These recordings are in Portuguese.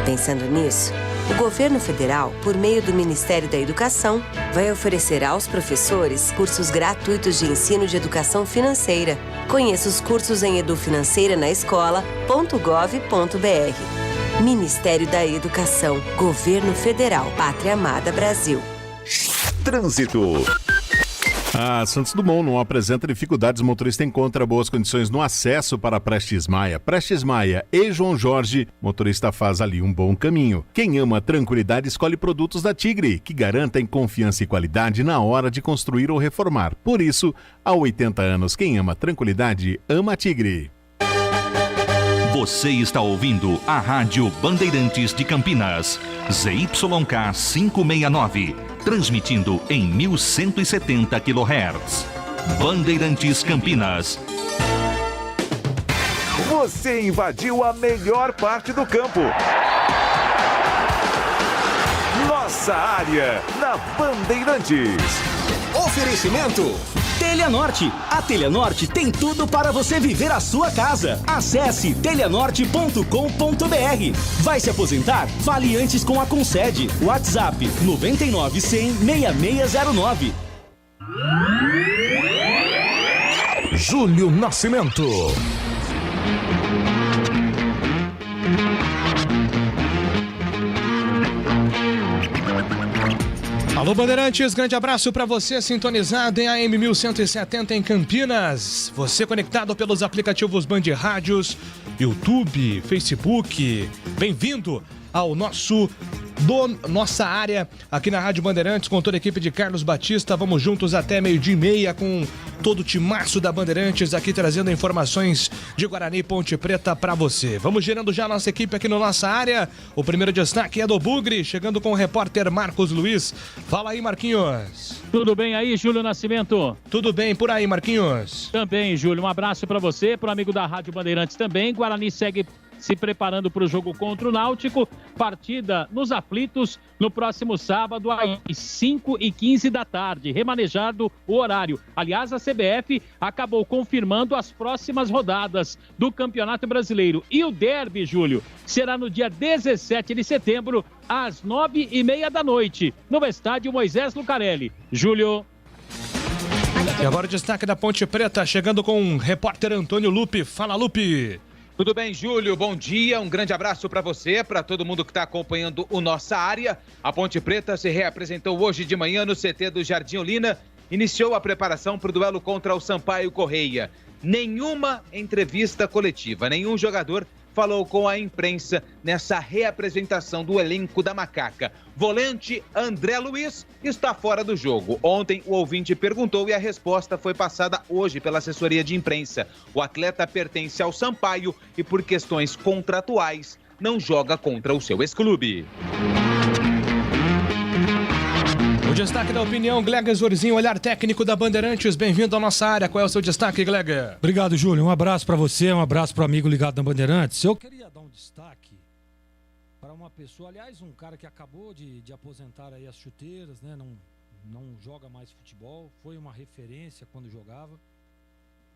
Pensando nisso, o governo federal, por meio do Ministério da Educação, vai oferecer aos professores cursos gratuitos de ensino de educação financeira. Conheça os cursos em edufinanceiranaescola.gov.br. Ministério da Educação, Governo Federal, Pátria Amada Brasil. Trânsito. A Santos Dumont não apresenta dificuldades. O motorista encontra boas condições no acesso para Prestes Maia. Prestes Maia e João Jorge, motorista faz ali um bom caminho. Quem ama tranquilidade escolhe produtos da Tigre, que garantem confiança e qualidade na hora de construir ou reformar. Por isso, há 80 anos, quem ama tranquilidade, ama a Tigre. Você está ouvindo a Rádio Bandeirantes de Campinas, ZYK 569, transmitindo em 1170 kHz. Bandeirantes Campinas. Você invadiu a melhor parte do campo. Nossa área, na Bandeirantes. Oferecimento Telha Norte. A Telha Norte tem tudo para você viver a sua casa. Acesse telhanorte.com.br. Vai se aposentar? Fale antes com a Concede. WhatsApp 99-100-6609. Júlio Nascimento. Alô, Bandeirantes, grande abraço para você sintonizado em AM 1170 em Campinas. Você conectado pelos aplicativos Band Rádios, YouTube, Facebook. Bem-vindo ao nossa área aqui na Rádio Bandeirantes com toda a equipe de Carlos Batista. Vamos juntos até 12:30 com todo o timaço da Bandeirantes aqui trazendo informações de Guarani e Ponte Preta para você. Vamos girando já a nossa equipe aqui na nossa área. O primeiro destaque é do Bugre, chegando com o repórter Marcos Luiz. Fala aí, Marquinhos. Tudo bem aí, Júlio Nascimento? Tudo bem por aí, Marquinhos? Também, Júlio. Um abraço para você, para o amigo da Rádio Bandeirantes também. Guarani segue se preparando para o jogo contra o Náutico. Partida nos aflitos no próximo sábado às 5h15 da tarde. Remanejado o horário. Aliás, a CBF acabou confirmando as próximas rodadas do Campeonato Brasileiro. E o derby, Júlio, será no dia 17 de setembro, às 9h30 da noite, no estádio Moisés Lucarelli. Júlio. E agora o destaque da Ponte Preta, chegando com o repórter Antônio Lupe. Fala, Lupe. Tudo bem, Júlio? Bom dia, um grande abraço para você, para todo mundo que está acompanhando o Nossa Área. A Ponte Preta se reapresentou hoje de manhã no CT do Jardim Olina, iniciou a preparação para o duelo contra o Sampaio Correia. Nenhuma entrevista coletiva, nenhum jogador falou com a imprensa nessa reapresentação do elenco da Macaca. Volante André Luiz está fora do jogo. Ontem o ouvinte perguntou e a resposta foi passada hoje pela assessoria de imprensa. O atleta pertence ao Sampaio e por questões contratuais não joga contra o seu ex-clube. O destaque da opinião, Gleger Zorzinho, olhar técnico da Bandeirantes. Bem-vindo à nossa área. Qual é o seu destaque, Gleger? Obrigado, Júlio. Um abraço para você, um abraço para o amigo ligado na Bandeirantes. Eu queria dar um destaque para uma pessoa, aliás, um cara que acabou de aposentar aí as chuteiras, né? Não joga mais futebol, foi uma referência quando jogava.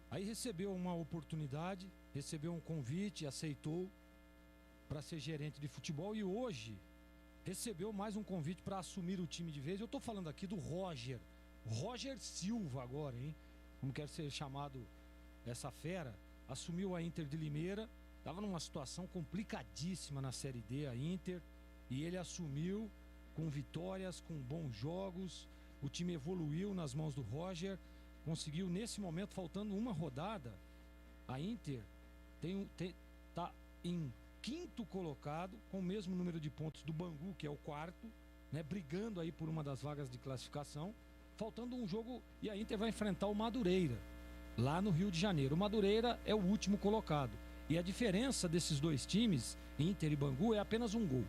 Aí recebeu uma oportunidade, recebeu um convite, aceitou para ser gerente de futebol e hoje recebeu mais um convite para assumir o time de vez. Eu estou falando aqui do Roger Silva agora, hein? Como quer ser chamado essa fera. Assumiu a Inter de Limeira, estava numa situação complicadíssima na Série D, a Inter, e ele assumiu com vitórias, com bons jogos. O time evoluiu nas mãos do Roger, conseguiu nesse momento, faltando uma rodada, a Inter tá em quinto colocado, com o mesmo número de pontos do Bangu, que é o quarto, né, brigando aí por uma das vagas de classificação, faltando um jogo, e a Inter vai enfrentar o Madureira, lá no Rio de Janeiro. O Madureira é o último colocado, e a diferença desses dois times, Inter e Bangu, é apenas um gol.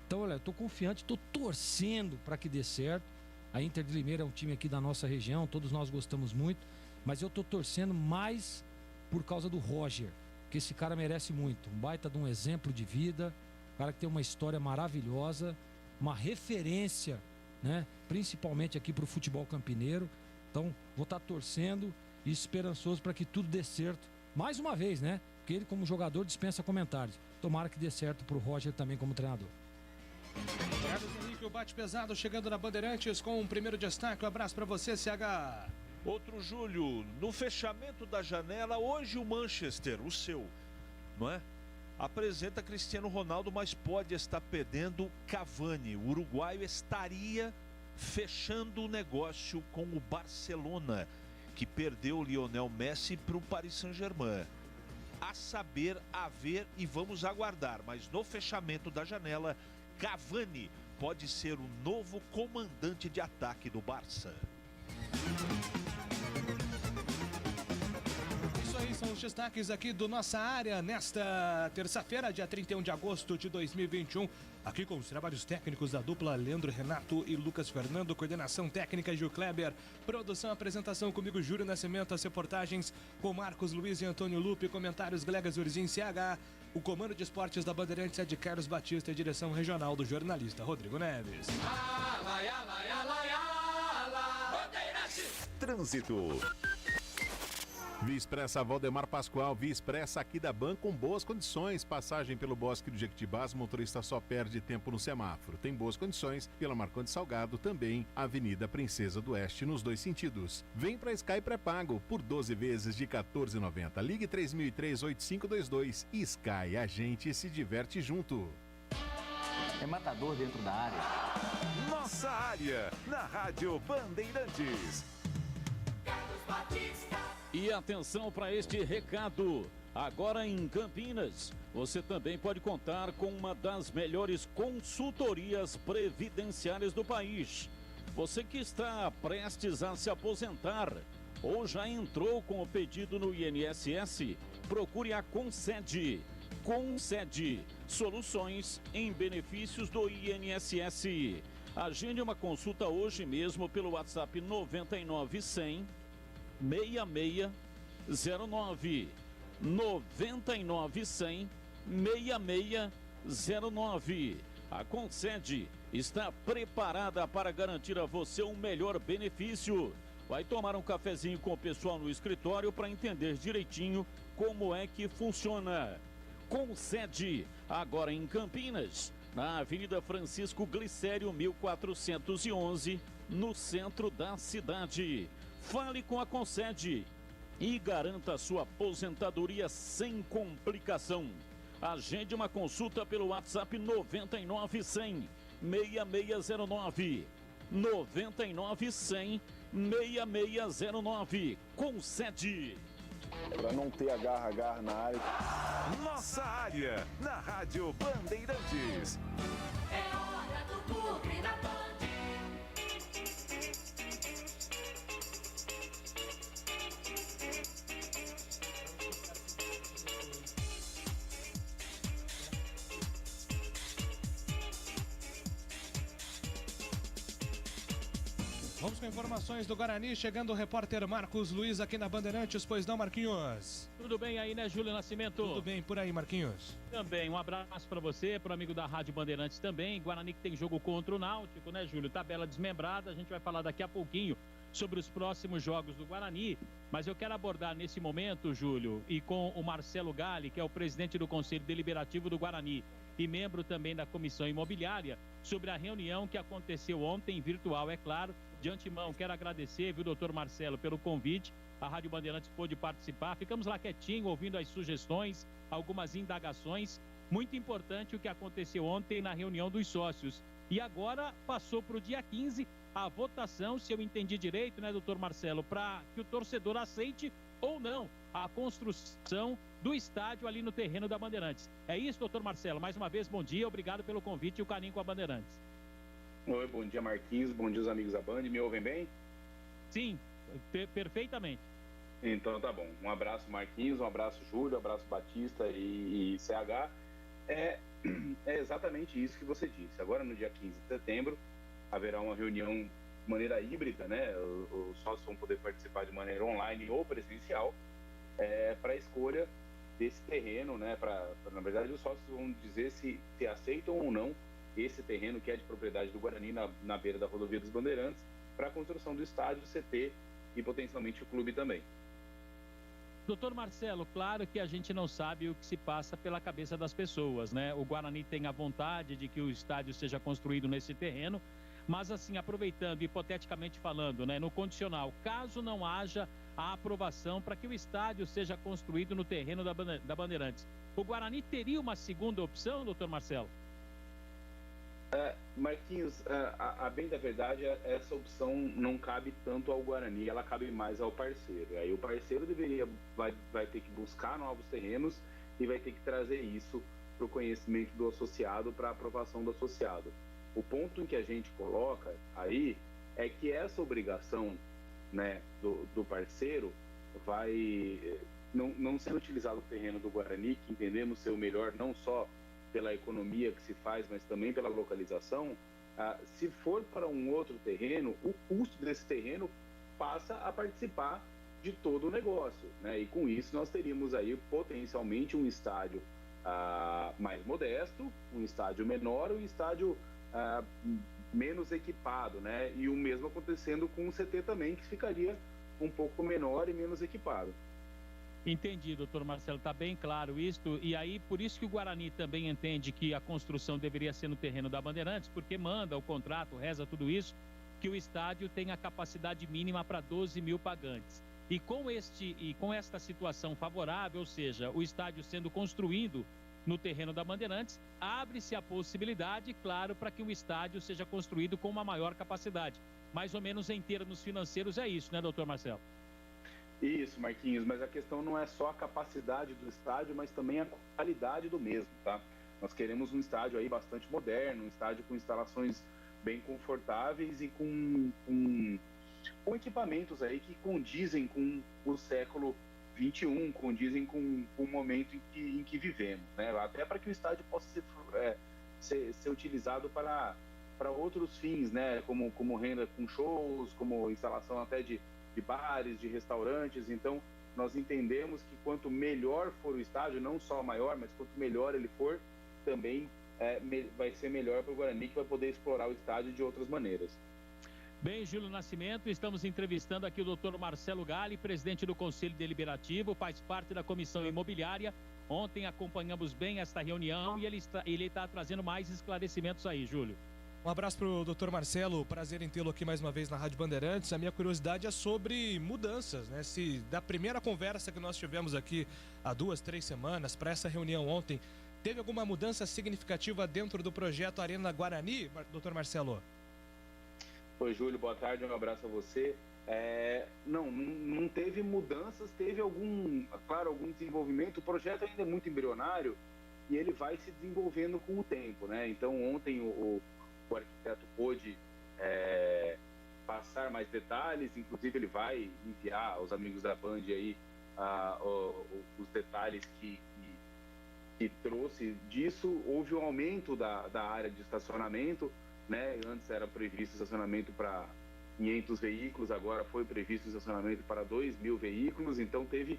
Então, olha, eu tô confiante, tô torcendo para que dê certo. A Inter de Limeira é um time aqui da nossa região, todos nós gostamos muito, mas eu tô torcendo mais por causa do Roger, que esse cara merece muito, um baita de um exemplo de vida, um cara que tem uma história maravilhosa, uma referência, né, principalmente aqui para o futebol campineiro. Então vou estar torcendo e esperançoso para que tudo dê certo, mais uma vez, né, porque ele como jogador dispensa comentários. tomara que dê certo pro Roger também como treinador. Carlos Henrique, o bate pesado chegando na Bandeirantes com um primeiro destaque. Um abraço para você, CH. Outro Júlio, no fechamento da janela, hoje o Manchester, o seu, não é? Apresenta Cristiano Ronaldo, mas pode estar perdendo Cavani. O uruguaio estaria fechando o negócio com o Barcelona, que perdeu o Lionel Messi para o Paris Saint-Germain. A saber, a ver e vamos aguardar, mas no fechamento da janela, Cavani pode ser o novo comandante de ataque do Barça. Isso aí são os destaques aqui do Nossa Área nesta terça-feira, dia 31 de agosto de 2021. Aqui com os trabalhos técnicos da dupla Leandro Renato e Lucas Fernando, coordenação técnica Gil Kleber, produção e apresentação comigo Júlio Nascimento, as reportagens com Marcos Luiz e Antônio Lupe, comentários Glegas Urzin CH, o comando de esportes da Bandeirantes é de Carlos Batista e direção regional do jornalista Rodrigo Neves. Trânsito. Via Expressa Valdemar Pascoal, Via Expressa aqui da Ban com boas condições. Passagem pelo Bosque do Jequitibás, motorista só perde tempo no semáforo. Tem boas condições pela Marconde Salgado, também Avenida Princesa do Oeste, nos dois sentidos. Vem pra Sky pré-pago por 12 vezes de R$ 14,90. Ligue 3003-8522. Sky, a gente se diverte junto. É matador dentro da área. Nossa Área, na Rádio Bandeirantes. E atenção para este recado. Agora em Campinas, você também pode contar com uma das melhores consultorias previdenciárias do país. Você que está prestes a se aposentar ou já entrou com o pedido no INSS, procure a Concede. Concede, soluções em benefícios do INSS. Agende uma consulta hoje mesmo pelo WhatsApp 99100 6609. 99100 6609. A Concede está preparada para garantir a você um melhor benefício. Vai tomar um cafezinho com o pessoal no escritório para entender direitinho como é que funciona. Concede, agora em Campinas, na Avenida Francisco Glicério 1411, no centro da cidade. Fale com a Concede e garanta a sua aposentadoria sem complicação. Agende uma consulta pelo WhatsApp 99100 6609. 99100 6609. Concede. Para não ter agarra na área. Nossa Área, na Rádio Bandeirantes. É hora do Bugre na Band. Vamos com informações do Guarani, chegando o repórter Marcos Luiz aqui na Bandeirantes, pois não, Marquinhos? Tudo bem aí, né, Júlio Nascimento? Tudo bem por aí, Marquinhos? Também, um abraço para você, para o amigo da Rádio Bandeirantes também. Guarani que tem jogo contra o Náutico, né, Júlio? Tabela desmembrada, a gente vai falar daqui a pouquinho sobre os próximos jogos do Guarani, mas eu quero abordar nesse momento, Júlio, e com o Marcelo Galli, que é o presidente do Conselho Deliberativo do Guarani e membro também da Comissão Imobiliária, sobre a reunião que aconteceu ontem, virtual, é claro. De antemão, quero agradecer, viu, doutor Marcelo, pelo convite. A Rádio Bandeirantes pôde participar. Ficamos lá quietinho, ouvindo as sugestões, algumas indagações. Muito importante o que aconteceu ontem na reunião dos sócios. E agora passou para o dia 15 a votação, se eu entendi direito, né, doutor Marcelo, para que o torcedor aceite ou não a construção do estádio ali no terreno da Bandeirantes. É isso, doutor Marcelo. Mais uma vez, bom dia. Obrigado pelo convite e o carinho com a Bandeirantes. Oi, bom dia, Marquinhos. Bom dia, os amigos da Band. Me ouvem bem? Sim, perfeitamente. Então tá bom. Um abraço, Marquinhos. Um abraço, Júlio. Um abraço, Batista e CH. É exatamente isso que você disse. Agora, no dia 15 de setembro, haverá uma reunião de maneira híbrida, né? Os sócios vão poder participar de maneira online ou presencial para a escolha desse terreno, né? Na verdade, os sócios vão dizer se aceitam ou não esse terreno que é de propriedade do Guarani na beira da rodovia dos Bandeirantes para a construção do estádio, CT e potencialmente o clube também. Doutor Marcelo, claro que a gente não sabe o que se passa pela cabeça das pessoas, né? O Guarani tem a vontade de que o estádio seja construído nesse terreno, mas assim, aproveitando, hipoteticamente falando, né, no condicional, caso não haja a aprovação para que o estádio seja construído no terreno da Bandeirantes, o Guarani teria uma segunda opção, doutor Marcelo? Marquinhos, a bem da verdade, essa opção não cabe tanto ao Guarani, ela cabe mais ao parceiro. Aí o parceiro vai ter que buscar novos terrenos e vai ter que trazer isso para o conhecimento do associado, para a aprovação do associado. O ponto em que a gente coloca aí é que essa obrigação, né, do parceiro vai não ser utilizado o terreno do Guarani, que entendemos ser o melhor não só pela economia que se faz, mas também pela localização. Se for para um outro terreno, o custo desse terreno passa a participar de todo o negócio, né? E com isso nós teríamos aí potencialmente um estádio mais modesto, um estádio menor, um estádio menos equipado, né? E o mesmo acontecendo com o CT também, que ficaria um pouco menor e menos equipado. Entendi, doutor Marcelo, está bem claro isso, e aí por isso que o Guarani também entende que a construção deveria ser no terreno da Bandeirantes, porque manda o contrato, reza tudo isso, que o estádio tem a capacidade mínima para 12 mil pagantes. E com esta situação favorável, ou seja, o estádio sendo construído no terreno da Bandeirantes, abre-se a possibilidade, claro, para que o estádio seja construído com uma maior capacidade. Mais ou menos em termos financeiros é isso, né, doutor Marcelo? Isso, Marquinhos, mas a questão não é só a capacidade do estádio, mas também a qualidade do mesmo, tá? Nós queremos um estádio aí bastante moderno, um estádio com instalações bem confortáveis e com equipamentos aí que condizem com o século XXI, condizem com o momento em que vivemos, né? Até para que o estádio possa ser utilizado para outros fins, né? Como renda com shows, como instalação até de bares, de restaurantes. Então nós entendemos que quanto melhor for o estádio, não só maior, mas quanto melhor ele for, também vai ser melhor para o Guarani, que vai poder explorar o estádio de outras maneiras. Bem, Júlio Nascimento, estamos entrevistando aqui o doutor Marcelo Galli, presidente do Conselho Deliberativo, faz parte da Comissão Imobiliária. Ontem acompanhamos bem esta reunião e ele está trazendo mais esclarecimentos aí, Júlio. Um abraço para o doutor Marcelo, prazer em tê-lo aqui mais uma vez na Rádio Bandeirantes. A minha curiosidade é sobre mudanças, né? Se da primeira conversa que nós tivemos aqui há 2-3 semanas para essa reunião ontem, teve alguma mudança significativa dentro do projeto Arena Guarani, doutor Marcelo? Oi, Júlio, boa tarde, um abraço a você. Não teve mudanças, teve algum desenvolvimento. O projeto ainda é muito embrionário e ele vai se desenvolvendo com o tempo, né? Então ontem o arquiteto pôde passar mais detalhes, inclusive ele vai enviar aos amigos da Band aí os detalhes que trouxe disso. Houve um aumento da área de estacionamento, né? Antes era previsto estacionamento para 500 veículos, agora foi previsto estacionamento para 2.000 veículos, então teve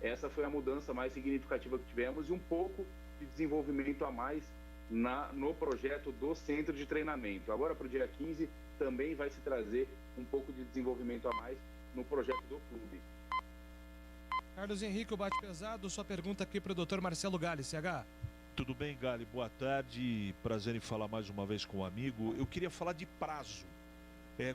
essa foi a mudança mais significativa que tivemos, e um pouco de desenvolvimento a mais no projeto do centro de treinamento. Agora, para o dia 15, também vai se trazer um pouco de desenvolvimento a mais no projeto do clube. Carlos Henrique, o Bate Pesado, sua pergunta aqui para o doutor Marcelo Galli, CH. Tudo bem, Galli? Boa tarde. Prazer em falar mais uma vez com o amigo. Eu queria falar de prazo.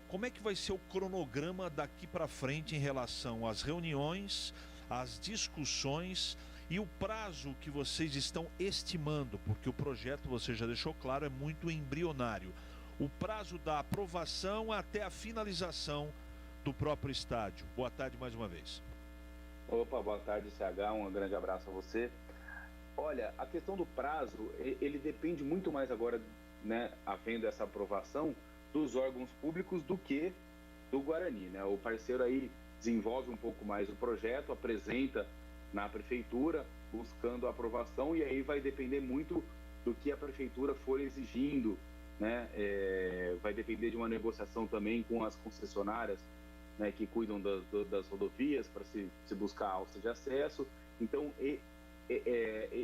Como é que vai ser o cronograma daqui para frente em relação às reuniões, às discussões e o prazo que vocês estão estimando? Porque o projeto, você já deixou claro, é muito embrionário. O prazo da aprovação até a finalização do próprio estádio. Boa tarde mais uma vez. Opa, boa tarde, CH. Um grande abraço a você. Olha, a questão do prazo, ele depende muito mais agora, né, havendo essa aprovação dos órgãos públicos do que do Guarani, né? O parceiro aí desenvolve um pouco mais o projeto, apresenta na prefeitura, buscando a aprovação, e aí vai depender muito do que a prefeitura for exigindo, né? Vai depender de uma negociação também com as concessionárias, né, que cuidam das rodovias para se buscar alça de acesso. Então,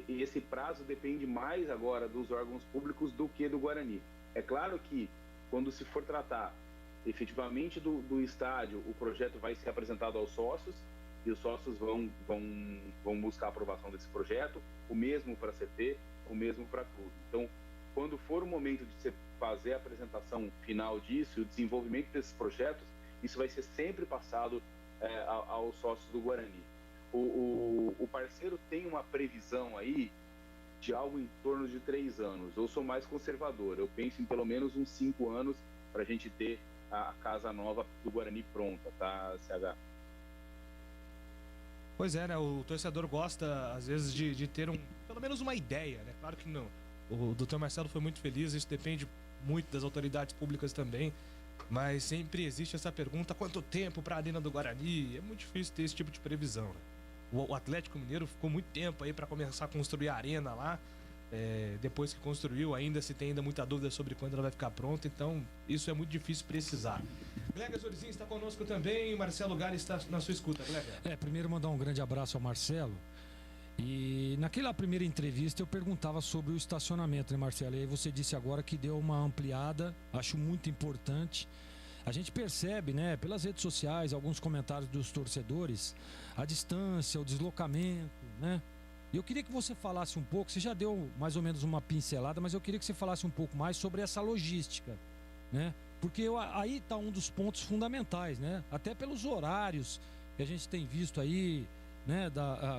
esse prazo depende mais agora dos órgãos públicos do que do Guarani. É claro que quando se for tratar efetivamente do estádio, o projeto vai ser apresentado aos sócios, e os sócios vão buscar a aprovação desse projeto, o mesmo para a CT, o mesmo para a clube. Então, quando for o momento de você fazer a apresentação final disso, o desenvolvimento desses projetos, isso vai ser sempre passado aos sócios do Guarani. O parceiro tem uma previsão aí de algo em torno de 3 anos. Eu sou mais conservador, eu penso em pelo menos uns 5 anos para a gente ter a casa nova do Guarani pronta, tá, CH? Pois é, né? O torcedor gosta, às vezes, de ter pelo menos uma ideia, né? Claro que não. O doutor Marcelo foi muito feliz, isso depende muito das autoridades públicas também, mas sempre existe essa pergunta: quanto tempo para a Arena do Guarani? É muito difícil ter esse tipo de previsão, né? O Atlético Mineiro ficou muito tempo aí para começar a construir a arena lá. Depois que construiu, ainda se tem muita dúvida sobre quando ela vai ficar pronta, então isso é muito difícil precisar. Glega Zorzin está conosco também, Marcelo Galli está na sua escuta. Glega. Primeiro mandar um grande abraço ao Marcelo. E naquela primeira entrevista eu perguntava sobre o estacionamento, né, Marcelo? E aí você disse agora que deu uma ampliada, acho muito importante. A gente percebe, né, pelas redes sociais, alguns comentários dos torcedores, a distância, o deslocamento, né? E eu queria que você falasse um pouco, você já deu mais ou menos uma pincelada, mas eu queria que você falasse um pouco mais sobre essa logística, né? Porque aí está um dos pontos fundamentais, né? Até pelos horários que a gente tem visto aí, né?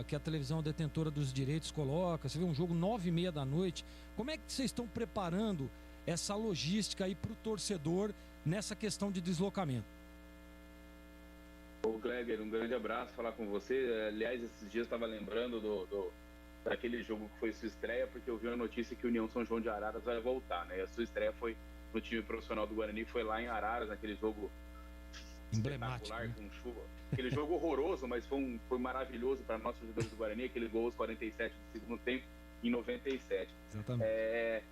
Que a televisão detentora dos direitos coloca. Você vê um jogo 9h30 da noite. Como é que vocês estão preparando essa logística aí para o torcedor nessa questão de deslocamento? Ô Gleber, um grande abraço, falar com você. Aliás, esses dias eu estava lembrando daquele jogo que foi sua estreia, porque eu vi a notícia que o União São João de Araras vai voltar, né? E a sua estreia foi no time profissional do Guarani, foi lá em Araras, naquele jogo emblemático, né? Com chuva. Aquele jogo horroroso, mas foi maravilhoso para nós, jogadores do Guarani, aquele gol aos 47 do segundo tempo, em 97. Exatamente.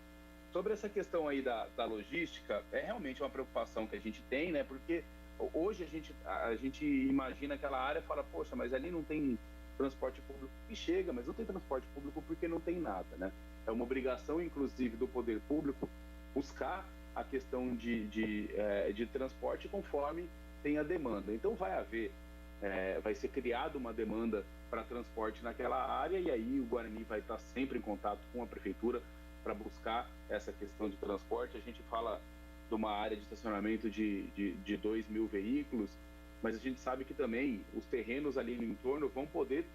Sobre essa questão aí da logística, é realmente uma preocupação que a gente tem, né? Porque hoje a gente imagina aquela área e fala, poxa, mas ali não tem transporte público. E chega, mas não tem transporte público porque não tem nada, né? É uma obrigação, inclusive, do poder público buscar a questão de transporte conforme tem a demanda. Então vai ser criada uma demanda para transporte naquela área, e aí o Guarani vai estar sempre em contato com a prefeitura para buscar essa questão de transporte. A gente fala de uma área de estacionamento de 2.000 veículos, mas a gente sabe que também os terrenos ali no entorno vão poder,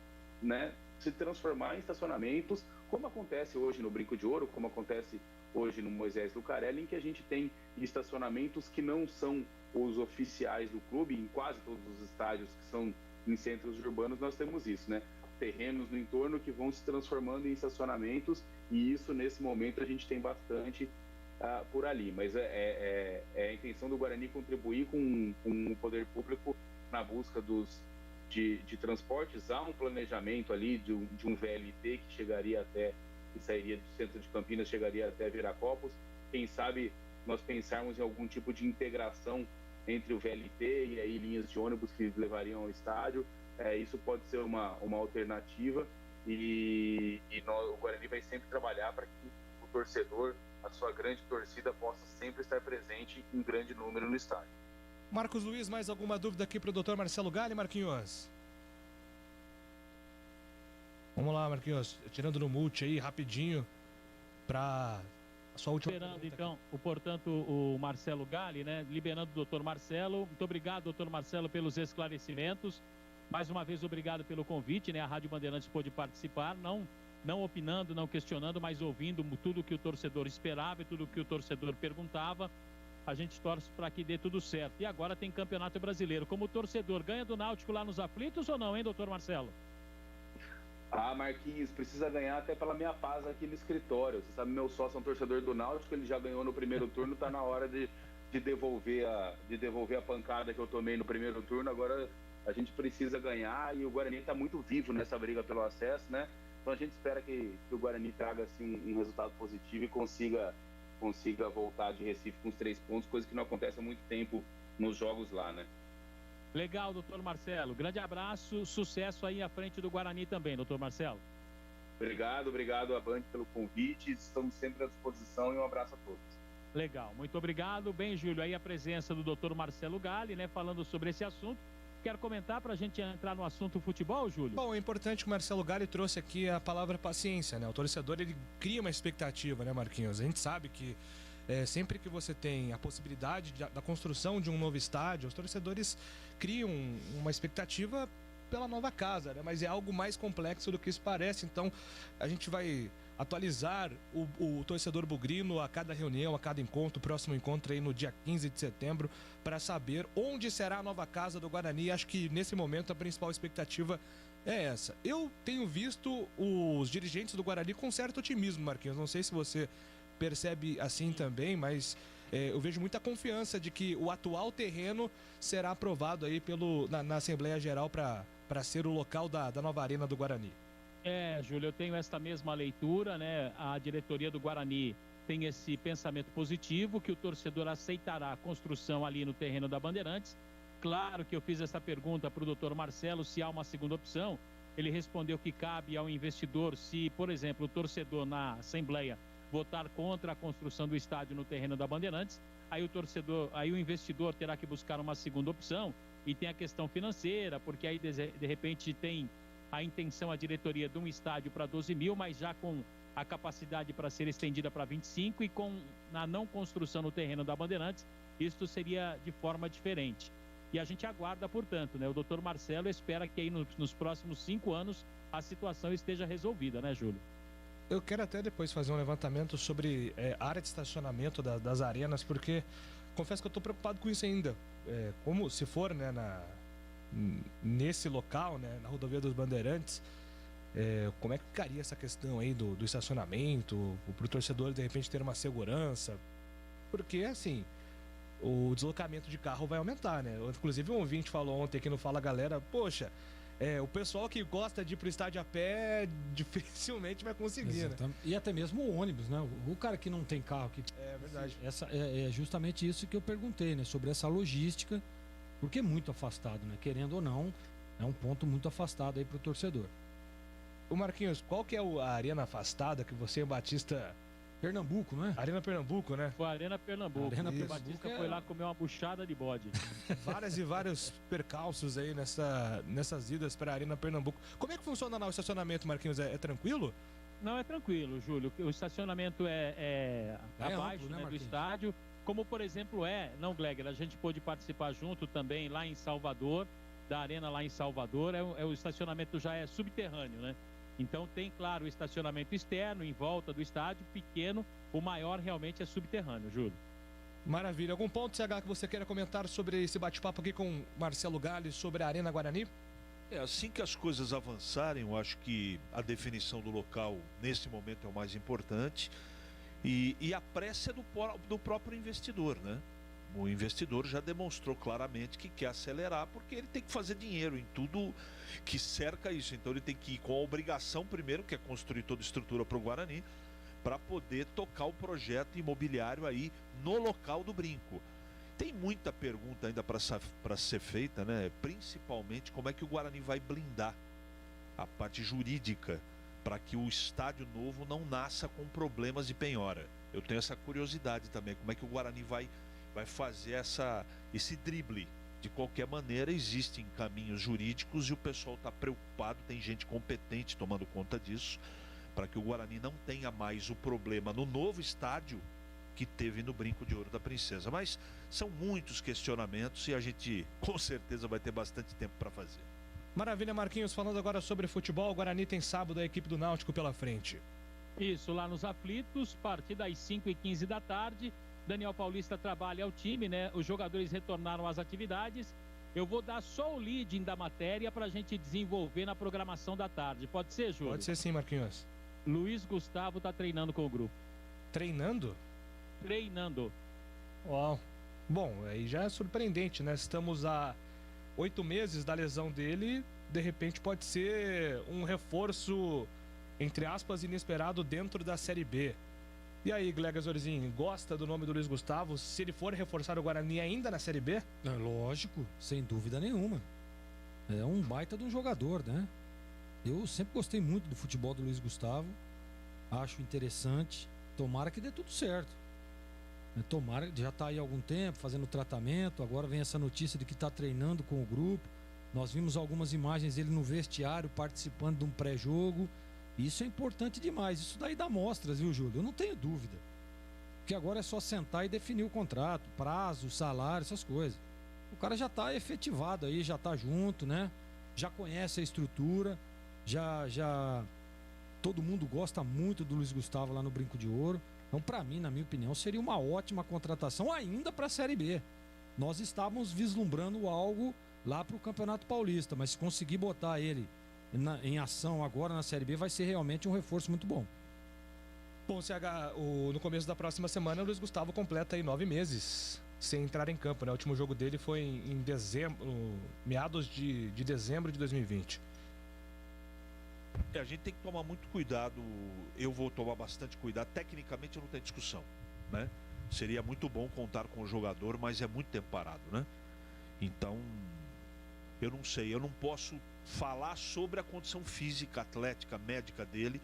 né, se transformar em estacionamentos, como acontece hoje no Brinco de Ouro, como acontece hoje no Moisés Lucarelli, em que a gente tem estacionamentos que não são os oficiais do clube. Em quase todos os estádios que são em centros urbanos nós temos isso, né? Terrenos no entorno que vão se transformando em estacionamentos, e isso nesse momento a gente tem bastante por ali, mas é a intenção do Guarani contribuir com o poder público na busca de transportes. Há um planejamento ali de um VLT que sairia do centro de Campinas, chegaria até Viracopos. Quem sabe nós pensarmos em algum tipo de integração entre o VLT e aí linhas de ônibus que levariam ao estádio. Isso pode ser uma alternativa, e o Guarani vai sempre trabalhar para que o torcedor, a sua grande torcida, possa sempre estar presente em grande número no estádio. Marcos Luiz, mais alguma dúvida aqui para o doutor Marcelo Galli, Marquinhos? Vamos lá, Marquinhos, tirando no multi aí, rapidinho, para a sua última pergunta. Então, portanto, o Marcelo Galli, né, liberando o doutor Marcelo. Muito obrigado, doutor Marcelo, pelos esclarecimentos. Mais uma vez, obrigado pelo convite, né? A Rádio Bandeirantes pôde participar, não opinando, não questionando, mas ouvindo tudo que o torcedor esperava e tudo que o torcedor perguntava. A gente torce para que dê tudo certo. E agora tem Campeonato Brasileiro. Como torcedor, ganha do Náutico lá nos aflitos ou não, hein, doutor Marcelo? Marquinhos, precisa ganhar até pela minha paz aqui no escritório. Você sabe, meu sócio é um torcedor do Náutico, ele já ganhou no primeiro turno, tá na hora de devolver a pancada que eu tomei no primeiro turno. Agora a gente precisa ganhar, e o Guarani está muito vivo nessa briga pelo acesso, né? Então a gente espera que o Guarani traga assim, um resultado positivo e consiga voltar de Recife com os 3 pontos, coisa que não acontece há muito tempo nos jogos lá, né? Legal, doutor Marcelo. Grande abraço, sucesso aí à frente do Guarani também, doutor Marcelo. Obrigado, Avante, pelo convite. Estamos sempre à disposição, e um abraço a todos. Legal, muito obrigado. Bem, Júlio, aí a presença do doutor Marcelo Galli, né, falando sobre esse assunto. Quer comentar para a gente entrar no assunto futebol, Júlio? Bom, é importante que o Marcelo Galli trouxe aqui a palavra paciência, né? O torcedor, ele cria uma expectativa, né, Marquinhos? A gente sabe que sempre que você tem a possibilidade da construção de um novo estádio, os torcedores criam uma expectativa pela nova casa, né? Mas é algo mais complexo do que isso parece. Então, a gente vai atualizar o torcedor bugrino a cada reunião, a cada encontro, o próximo encontro aí no dia 15 de setembro, para saber onde será a nova casa do Guarani. Acho que nesse momento a principal expectativa é essa. Eu tenho visto os dirigentes do Guarani com certo otimismo, Marquinhos. Não sei se você percebe assim também, mas eu vejo muita confiança de que o atual terreno será aprovado aí na Assembleia Geral para ser o local da nova arena do Guarani. Júlio, eu tenho esta mesma leitura, né? A diretoria do Guarani tem esse pensamento positivo, que o torcedor aceitará a construção ali no terreno da Bandeirantes. Claro que eu fiz essa pergunta para o doutor Marcelo, se há uma segunda opção. Ele respondeu que cabe ao investidor, se, por exemplo, o torcedor na Assembleia votar contra a construção do estádio no terreno da Bandeirantes, aí o investidor terá que buscar uma segunda opção, e tem a questão financeira, porque aí de repente tem a intenção, a diretoria, de um estádio para 12 mil, mas já com a capacidade para ser estendida para 25, e com a não construção no terreno da Bandeirantes, isto seria de forma diferente. E a gente aguarda, portanto, né? O doutor Marcelo espera que aí nos próximos 5 anos a situação esteja resolvida, né, Júlio? Eu quero até depois fazer um levantamento sobre área de estacionamento das arenas, porque confesso que eu estou preocupado com isso ainda. Como se for, né, nesse local, né, na rodovia dos Bandeirantes, como é que ficaria essa questão aí do estacionamento, para o torcedor de repente ter uma segurança? Porque, assim, o deslocamento de carro vai aumentar, né? Inclusive um ouvinte falou ontem aqui no Fala Galera, poxa, o pessoal que gosta de ir pro estádio a pé dificilmente vai conseguir, né? E até mesmo o ônibus, né? O cara que não tem carro. É verdade. É justamente isso que eu perguntei, né? Sobre essa logística, porque é muito afastado, né? Querendo ou não, é um ponto muito afastado aí pro torcedor. O Marquinhos, qual que é a arena afastada que você e o Batista... Pernambuco, não é? Arena Pernambuco, né? Foi a Arena Pernambuco. O Batista foi lá comer uma buchada de bode. Várias e vários percalços aí nessas idas para a Arena Pernambuco. Como é que funciona lá o estacionamento, Marquinhos? É tranquilo? Não, é tranquilo, Júlio. O estacionamento é abaixo, amplo, né, do estádio. Como, por exemplo, não, Gleger, a gente pôde participar junto também lá em Salvador, da Arena lá em Salvador. O estacionamento já é subterrâneo, né? Então tem, claro, o estacionamento externo em volta do estádio, pequeno. O maior realmente é subterrâneo, Júlio. Maravilha. Algum ponto, CH, que você queira comentar sobre esse bate-papo aqui com Marcelo Galli sobre a Arena Guarani? Assim que as coisas avançarem, eu acho que a definição do local nesse momento é o mais importante, e a pressa é do próprio investidor, né? O investidor já demonstrou claramente que quer acelerar, porque ele tem que fazer dinheiro em tudo que cerca isso. Então ele tem que ir com a obrigação primeiro, que é construir toda a estrutura para o Guarani, para poder tocar o projeto imobiliário aí no local do Brinco. Tem muita pergunta ainda para ser feita, né? Principalmente como é que o Guarani vai blindar a parte jurídica para que o estádio novo não nasça com problemas de penhora. Eu tenho essa curiosidade também, como é que o Guarani vai fazer esse drible. De qualquer maneira, existem caminhos jurídicos e o pessoal está preocupado, tem gente competente tomando conta disso, para que o Guarani não tenha mais o problema no novo estádio que teve no Brinco de Ouro da Princesa. Mas são muitos questionamentos e a gente com certeza vai ter bastante tempo para fazer. Maravilha, Marquinhos. Falando agora sobre futebol, o Guarani tem sábado a equipe do Náutico pela frente. Isso, lá nos Aflitos, partida às 5h15 da tarde. Daniel Paulista trabalha o time, né? Os jogadores retornaram às atividades. Eu vou dar só o leading da matéria para a gente desenvolver na programação da tarde. Pode ser, Júlio? Pode ser sim, Marquinhos. Luiz Gustavo está treinando com o grupo. Treinando? Treinando. Uau. Bom, aí já é surpreendente, né? Estamos há 8 meses da lesão dele. De repente pode ser um reforço, entre aspas, inesperado dentro da Série B. E aí, Gleger Zorzin, gosta do nome do Luiz Gustavo? Se ele for reforçar o Guarani ainda na Série B? É lógico, sem dúvida nenhuma. É um baita de um jogador, né? Eu sempre gostei muito do futebol do Luiz Gustavo. Acho interessante. Tomara que dê tudo certo. Tomara, já está aí há algum tempo fazendo tratamento. Agora vem essa notícia de que está treinando com o grupo. Nós vimos algumas imagens dele no vestiário participando de um pré-jogo. Isso é importante demais. Isso daí dá mostras, viu, Júlio? Eu não tenho dúvida. Porque agora é só sentar e definir o contrato, prazo, salário, essas coisas. O cara já está efetivado aí, já está junto, né? Já conhece a estrutura, já todo mundo gosta muito do Luiz Gustavo lá no Brinco de Ouro. Então, para mim, na minha opinião, seria uma ótima contratação ainda para a Série B. Nós estávamos vislumbrando algo lá para o Campeonato Paulista, mas se conseguir botar ele em ação agora na Série B, vai ser realmente um reforço muito bom. Bom, CH, no começo da próxima semana, o Luiz Gustavo completa aí 9 meses sem entrar em campo, né? O último jogo dele foi em dezembro, meados de dezembro de 2020. A gente tem que tomar muito cuidado, eu vou tomar bastante cuidado, tecnicamente não tem discussão, né? Seria muito bom contar com o jogador, mas é muito tempo parado, né? Então, eu não sei, eu não posso falar sobre a condição física, atlética, médica dele,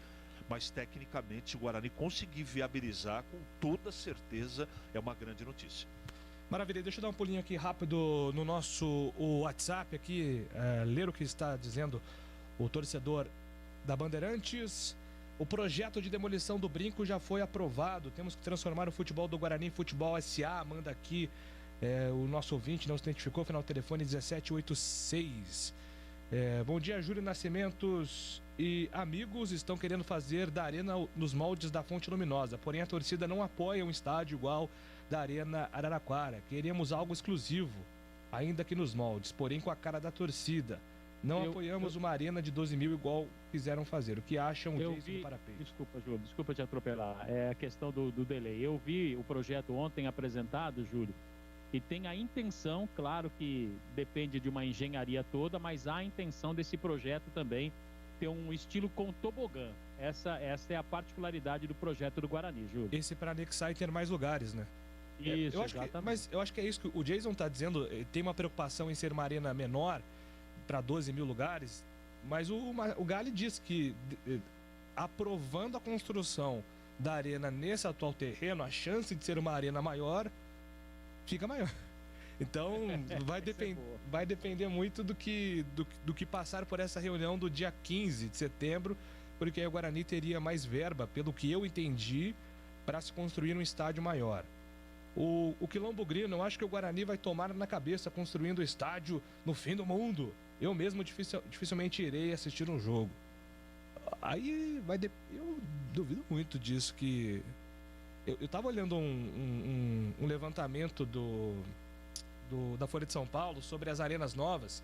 mas tecnicamente, se o Guarani conseguir viabilizar, com toda certeza, é uma grande notícia. Maravilha, deixa eu dar um pulinho aqui rápido no nosso WhatsApp aqui, ler o que está dizendo o torcedor da Bandeirantes. O projeto de demolição do Brinco já foi aprovado. Temos que transformar o futebol do Guarani em futebol SA. Manda aqui o nosso ouvinte, não se identificou, final do telefone 1786. Bom dia, Júlio Nascimentos e amigos. Estão querendo fazer da Arena nos moldes da Fonte Luminosa, porém a torcida não apoia um estádio igual da Arena Araraquara. Queremos algo exclusivo, ainda que nos moldes, porém com a cara da torcida. Não apoiamos uma arena de 12 mil igual quiseram fazer. O que acham disso do Parapeito? Desculpa, Júlio, desculpa te atropelar. É a questão do delay. Eu vi o projeto ontem apresentado, Júlio, e tem a intenção, claro que depende de uma engenharia toda, mas há a intenção desse projeto também ter um estilo com tobogã. Essa é a particularidade do projeto do Guarani, Júlio. Esse para anexar e ter mais lugares, né? Isso, exatamente. Mas eu acho que é isso que o Jason está dizendo. Tem uma preocupação em ser uma arena menor para 12 mil lugares, mas o Gali diz que aprovando a construção da arena nesse atual terreno, a chance de ser uma arena maior fica maior. Então vai depender muito do que passar por essa reunião do dia 15 de setembro, porque aí o Guarani teria mais verba, pelo que eu entendi, para se construir um estádio maior. O Quilombo Grino, eu acho que o Guarani vai tomar na cabeça construindo o estádio no fim do mundo. Eu mesmo dificilmente irei assistir um jogo. Aí eu duvido muito disso, que eu tava olhando um levantamento da Folha de São Paulo sobre as arenas novas,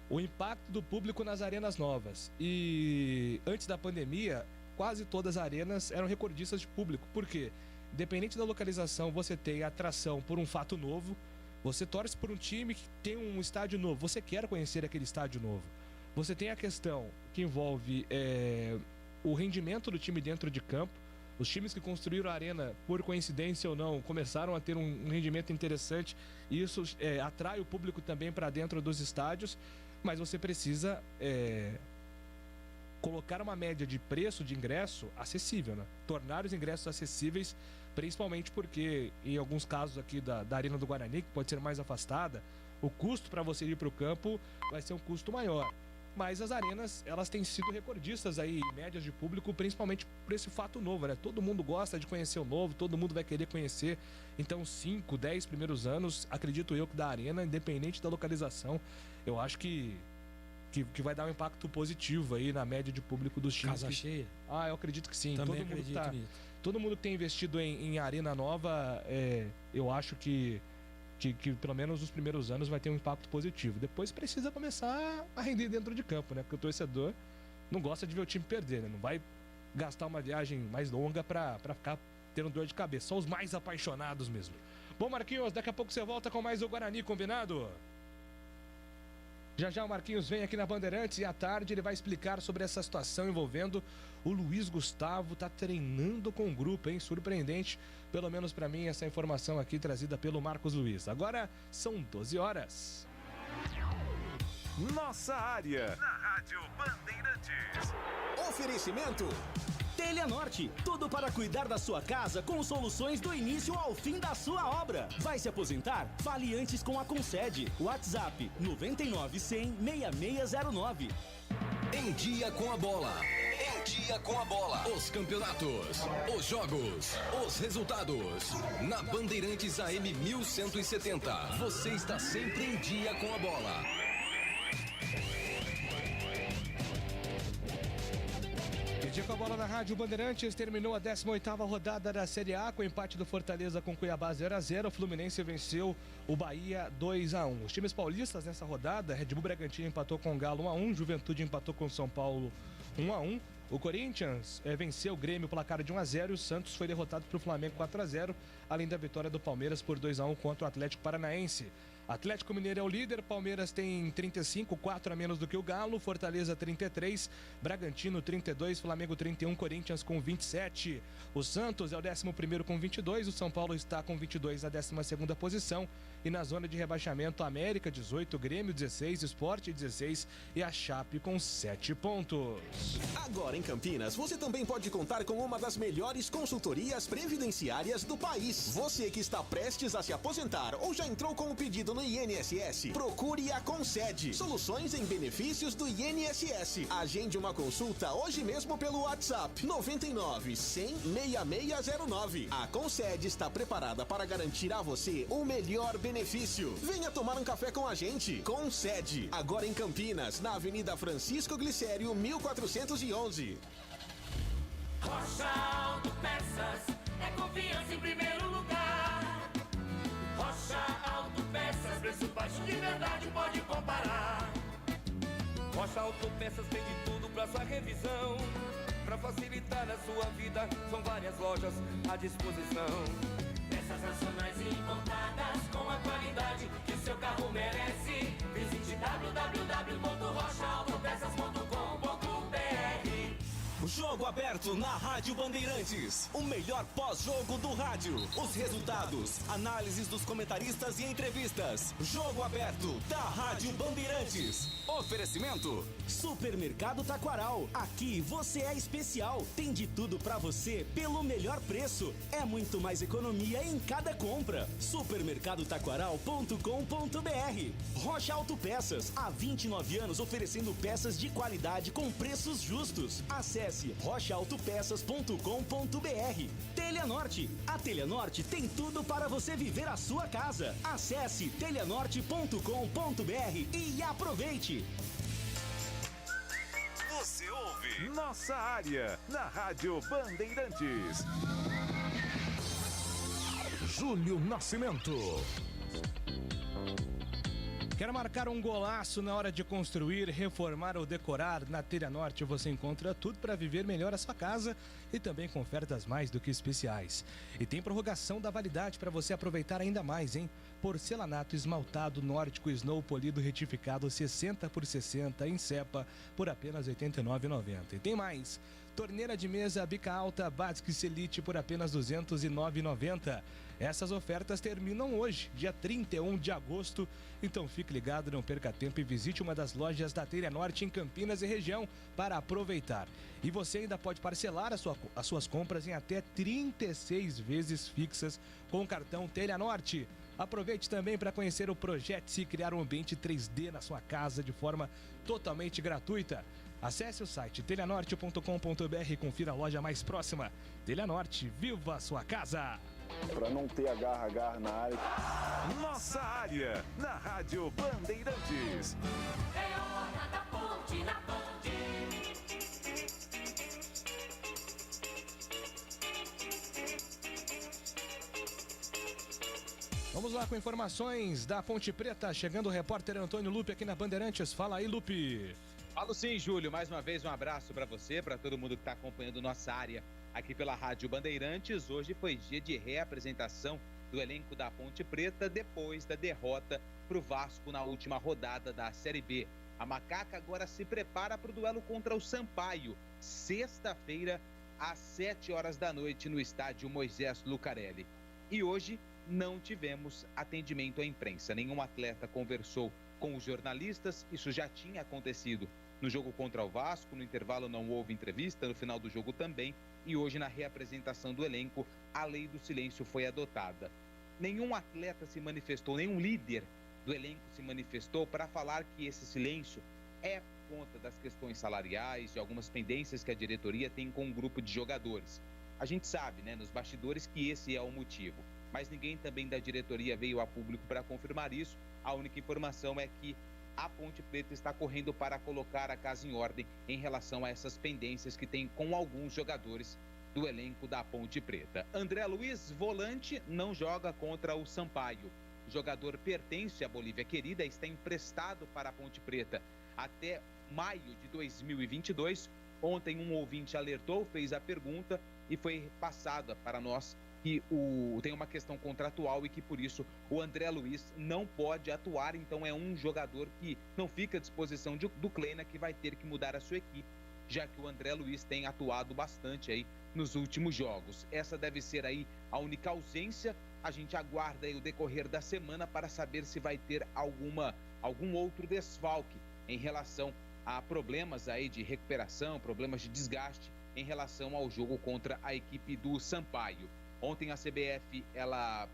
o impacto do público nas arenas novas. E antes da pandemia, quase todas as arenas eram recordistas de público. Por quê? Independente da localização, você tem atração por um fato novo, você torce por um time que tem um estádio novo, você quer conhecer aquele estádio novo. Você tem a questão que envolve o rendimento do time dentro de campo. Os times que construíram a arena, por coincidência ou não, começaram a ter um rendimento interessante, e isso atrai o público também para dentro dos estádios, mas você precisa colocar uma média de preço de ingresso acessível, né? Tornar os ingressos acessíveis, principalmente porque, em alguns casos aqui da Arena do Guarani, que pode ser mais afastada, o custo para você ir para o campo vai ser um custo maior. Mas as arenas, elas têm sido recordistas aí em médias de público, principalmente por esse fato novo, né? Todo mundo gosta de conhecer o novo, todo mundo vai querer conhecer. Então, 5, 10 primeiros anos, acredito eu que da arena, independente da localização, eu acho que vai dar um impacto positivo aí na média de público dos times. Casa cheia? Eu acredito que sim. Também acredito nisso. Todo mundo que tem investido em arena nova, eu acho que pelo menos nos primeiros anos vai ter um impacto positivo. Depois precisa começar a render dentro de campo, né? Porque o torcedor não gosta de ver o time perder, né? Não vai gastar uma viagem mais longa pra ficar tendo dor de cabeça. Só os mais apaixonados mesmo. Bom, Marquinhos, daqui a pouco você volta com mais o Guarani, combinado? Já o Marquinhos vem aqui na Bandeirantes e à tarde ele vai explicar sobre essa situação envolvendo o Luiz Gustavo. Tá treinando com o grupo, hein? Surpreendente, pelo menos para mim, essa informação aqui trazida pelo Marcos Luiz. Agora são 12 horas. Nossa área. Na Rádio Bandeirantes. Oferecimento Telha Norte, tudo para cuidar da sua casa com soluções do início ao fim da sua obra. Vai se aposentar? Fale antes com a Concede. WhatsApp 99-100-6609. Em dia com a bola. Em dia com a bola. Os campeonatos, os jogos, os resultados. Na Bandeirantes AM 1170. Você está sempre em dia com a bola. Dia com a bola na Rádio Bandeirantes, terminou a 18ª rodada da Série A com empate do Fortaleza com Cuiabá 0-0. O Fluminense venceu o Bahia 2-1. Os times paulistas nessa rodada, Red Bull Bragantino empatou com o Galo 1-1, Juventude empatou com o São Paulo 1-1. O Corinthians venceu o Grêmio placar de 1-0 e o Santos foi derrotado pelo Flamengo 4-0, além da vitória do Palmeiras por 2-1 contra o Atlético Paranaense. Atlético Mineiro é o líder, Palmeiras tem 35, 4 a menos do que o Galo, Fortaleza 33, Bragantino 32, Flamengo 31, Corinthians com 27. O Santos é o 11º com 22, o São Paulo está com 22 na 12ª posição e na zona de rebaixamento América 18, Grêmio 16, Sport 16 e a Chape com 7 pontos. Agora em Campinas, você também pode contar com uma das melhores consultorias previdenciárias do país. Você que está prestes a se aposentar ou já entrou com o pedido no INSS, procure a Concede. Soluções em benefícios do INSS. Agende uma consulta hoje mesmo pelo WhatsApp 99-100-6609. A Concede está preparada para garantir a você o melhor benefício. Venha tomar um café com a gente. Concede. Agora em Campinas, na Avenida Francisco Glicério, 1411. Rocha Autopeças é confiança em primeiro lugar. Rocha Autopeças, preço baixo de verdade, pode comparar. Rocha Autopeças tem de tudo pra sua revisão. Pra facilitar a sua vida, são várias lojas à disposição. Peças nacionais e importadas com a qualidade que o seu carro merece. Visite www.rochaautopeças.com.br. Jogo aberto na Rádio Bandeirantes. O melhor pós-jogo do rádio. Os resultados, análises dos comentaristas e entrevistas. Jogo aberto da Rádio Bandeirantes. Oferecimento: Supermercado Taquaral. Aqui você é especial. Tem de tudo pra você pelo melhor preço. É muito mais economia em cada compra. Supermercadotaquaral.com.br. Rocha Autopeças. Há 29 anos oferecendo peças de qualidade com preços justos. Acesse rochaautopeças.com.br. Telha Norte. A Telha Norte tem tudo para você viver a sua casa. Acesse telhanorte.com.br e aproveite. Você ouve Nossa Área na Rádio Bandeirantes. Júlio Nascimento. Quer marcar um golaço na hora de construir, reformar ou decorar? Na Telha Norte você encontra tudo para viver melhor a sua casa e também com ofertas mais do que especiais. E tem prorrogação da validade para você aproveitar ainda mais, hein? Porcelanato esmaltado nórdico Snow polido retificado 60x60 em cepa por apenas R$ 89,90. E tem mais. Torneira de mesa bica alta Basic Selite por apenas R$ 209,90. Essas ofertas terminam hoje, dia 31 de agosto. Então fique ligado, não perca tempo e visite uma das lojas da Telha Norte em Campinas e região para aproveitar. E você ainda pode parcelar as suas compras em até 36 vezes fixas com o cartão Telha Norte. Aproveite também para conhecer o Projete-se e criar um ambiente 3D na sua casa de forma totalmente gratuita. Acesse o site telhanorte.com.br e confira a loja mais próxima. Telha Norte, viva a sua casa! Para não ter agarra na área. Nossa Área na Rádio Bandeirantes. É hora da ponte na Band. Vamos lá com informações da Ponte Preta. Chegando o repórter Antônio Lupe aqui na Bandeirantes. Fala aí, Lupe. Falo sim, Júlio. Mais uma vez, um abraço para você, para todo mundo que está acompanhando Nossa Área aqui pela Rádio Bandeirantes. Hoje foi dia de reapresentação do elenco da Ponte Preta depois da derrota para o Vasco na última rodada da Série B. A Macaca agora se prepara para o duelo contra o Sampaio, sexta-feira, às 7 horas da noite, no estádio Moisés Lucarelli. E hoje não tivemos atendimento à imprensa. Nenhum atleta conversou com os jornalistas. Isso já tinha acontecido no jogo contra o Vasco, no intervalo não houve entrevista, no final do jogo também, e hoje na reapresentação do elenco, a lei do silêncio foi adotada. Nenhum atleta se manifestou, nenhum líder do elenco se manifestou para falar que esse silêncio é por conta das questões salariais, de algumas pendências que a diretoria tem com um grupo de jogadores. A gente sabe, né, nos bastidores, que esse é o motivo, mas ninguém também da diretoria veio a público para confirmar isso. A única informação é que a Ponte Preta está correndo para colocar a casa em ordem em relação a essas pendências que tem com alguns jogadores do elenco da Ponte Preta. André Luiz, volante, não joga contra o Sampaio. O jogador pertence à Bolívia Querida, está emprestado para a Ponte Preta até maio de 2022. Ontem um ouvinte alertou, fez a pergunta e foi passada para nós que tem uma questão contratual e que por isso o André Luiz não pode atuar. Então é um jogador que não fica à disposição do Kleina, que vai ter que mudar a sua equipe, já que o André Luiz tem atuado bastante aí nos últimos jogos. Essa deve ser aí a única ausência. A gente aguarda aí o decorrer da semana para saber se vai ter algum outro desfalque em relação a problemas aí de recuperação, problemas de desgaste em relação ao jogo contra a equipe do Sampaio. Ontem a CBF, ela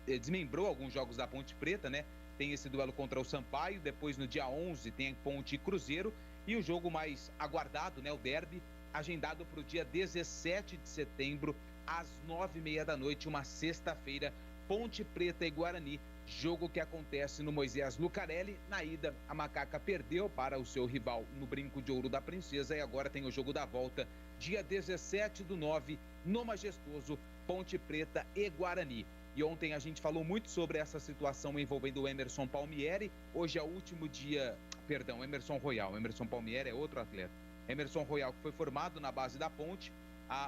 desmembrou alguns jogos da Ponte Preta, né? Tem esse duelo contra o Sampaio, depois no dia 11 tem a Ponte e Cruzeiro, e o jogo mais aguardado, né, o derby, agendado para o dia 17 de setembro, às 9h30 da noite, uma sexta-feira, Ponte Preta e Guarani, jogo que acontece no Moisés Lucarelli. Na ida, a Macaca perdeu para o seu rival no Brinco de Ouro da Princesa, e agora tem o jogo da volta, dia 17/9, no majestoso Ponte Preta e Guarani. E ontem a gente falou muito sobre essa situação envolvendo o Emerson Palmieri. Hoje é o último dia, Emerson Royal. Emerson Palmieri é outro atleta. Emerson Royal, que foi formado na base da Ponte.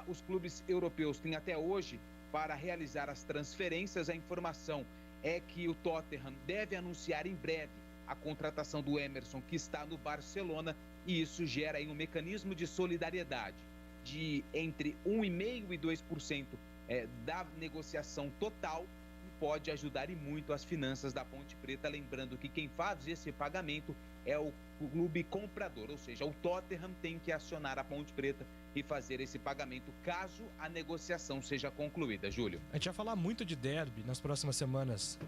Os clubes europeus têm até hoje para realizar as transferências. A informação é que o Tottenham deve anunciar em breve a contratação do Emerson, que está no Barcelona, e isso gera aí um mecanismo de solidariedade de entre 1,5% e 2% da negociação total, e pode ajudar e muito as finanças da Ponte Preta. Lembrando que quem faz esse pagamento é o clube comprador, ou seja, o Tottenham tem que acionar a Ponte Preta e fazer esse pagamento caso a negociação seja concluída. Júlio. A gente vai falar muito de derby nas próximas semanas,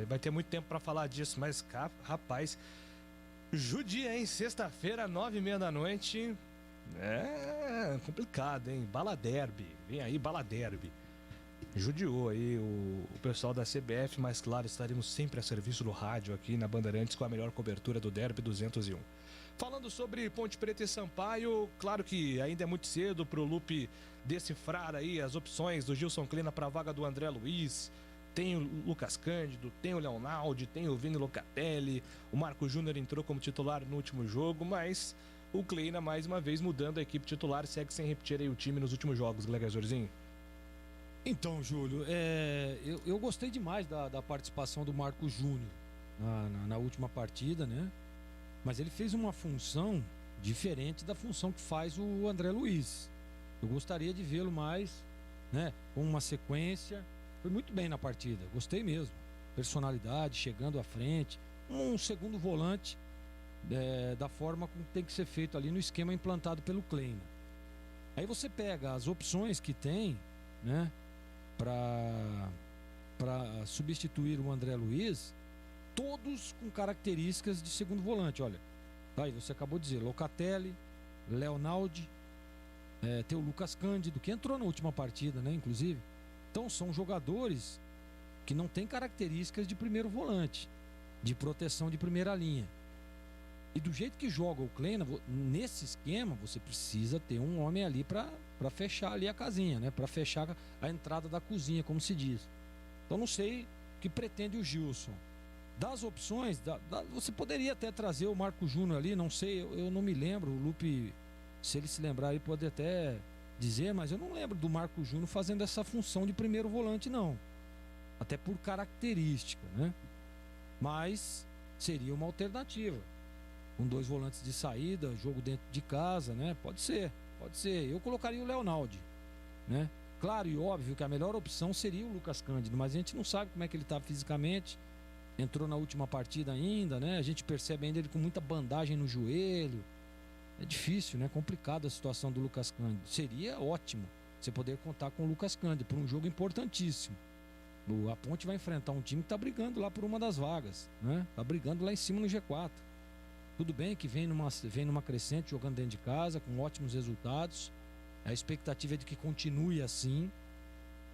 vai ter muito tempo para falar disso, mas rapaz, judia, hein? Sexta-feira, 9h30 da noite, é complicado, hein? Bala derby, vem aí bala derby. Judiou aí o pessoal da CBF, mas claro, estaremos sempre a serviço do rádio aqui na Bandeirantes com a melhor cobertura do Derby 201. Falando sobre Ponte Preta e Sampaio, claro que ainda é muito cedo para o Lupe decifrar aí as opções do Gilson Kleina para a vaga do André Luiz. Tem o Lucas Cândido, tem o Leonaldi, tem o Vini Locatelli, o Marco Júnior entrou como titular no último jogo, mas o Kleina mais uma vez mudando a equipe titular, segue sem repetir aí o time nos últimos jogos, Gregazorzinho. Então, Júlio, eu gostei demais da participação do Marco Júnior na última partida, né? Mas ele fez uma função diferente da função que faz o André Luiz. Eu gostaria de vê-lo mais, né? Com uma sequência. Foi muito bem na partida, gostei mesmo. Personalidade, chegando à frente. Um segundo volante da forma como tem que ser feito ali no esquema implantado pelo Kleina. Aí você pega as opções que tem, né? Para substituir o André Luiz, todos com características de segundo volante. Olha, aí você acabou de dizer, Locatelli, Leonaldi, tem o Lucas Cândido, que entrou na última partida, né, inclusive. Então são jogadores que não têm características de primeiro volante, de proteção de primeira linha. E do jeito que joga o Kleina, nesse esquema, você precisa ter um homem ali para fechar ali a casinha, né? Para fechar a entrada da cozinha, como se diz. Então não sei o que pretende o Gilson. Das opções, você poderia até trazer o Marco Júnior ali, não sei, eu não me lembro. O Lupe, se ele se lembrar, ele pode até dizer, mas eu não lembro do Marco Júnior fazendo essa função de primeiro volante, não. Até por característica, né? Mas seria uma alternativa. Com 2 volantes de saída, jogo dentro de casa, né? Pode ser. Eu colocaria o Leonaldi, né? Claro e óbvio que a melhor opção seria o Lucas Cândido, mas a gente não sabe como é que ele está fisicamente. entrou na última partida ainda, né? A gente percebe ainda ele com muita bandagem no joelho. É difícil, né? Complicada a situação do Lucas Cândido. Seria ótimo você poder contar com o Lucas Cândido por um jogo importantíssimo. A Ponte vai enfrentar um time que tá brigando lá por uma das vagas, né? Tá brigando lá em cima no G4. Tudo bem que vem numa crescente jogando dentro de casa, com ótimos resultados. A expectativa é de que continue assim,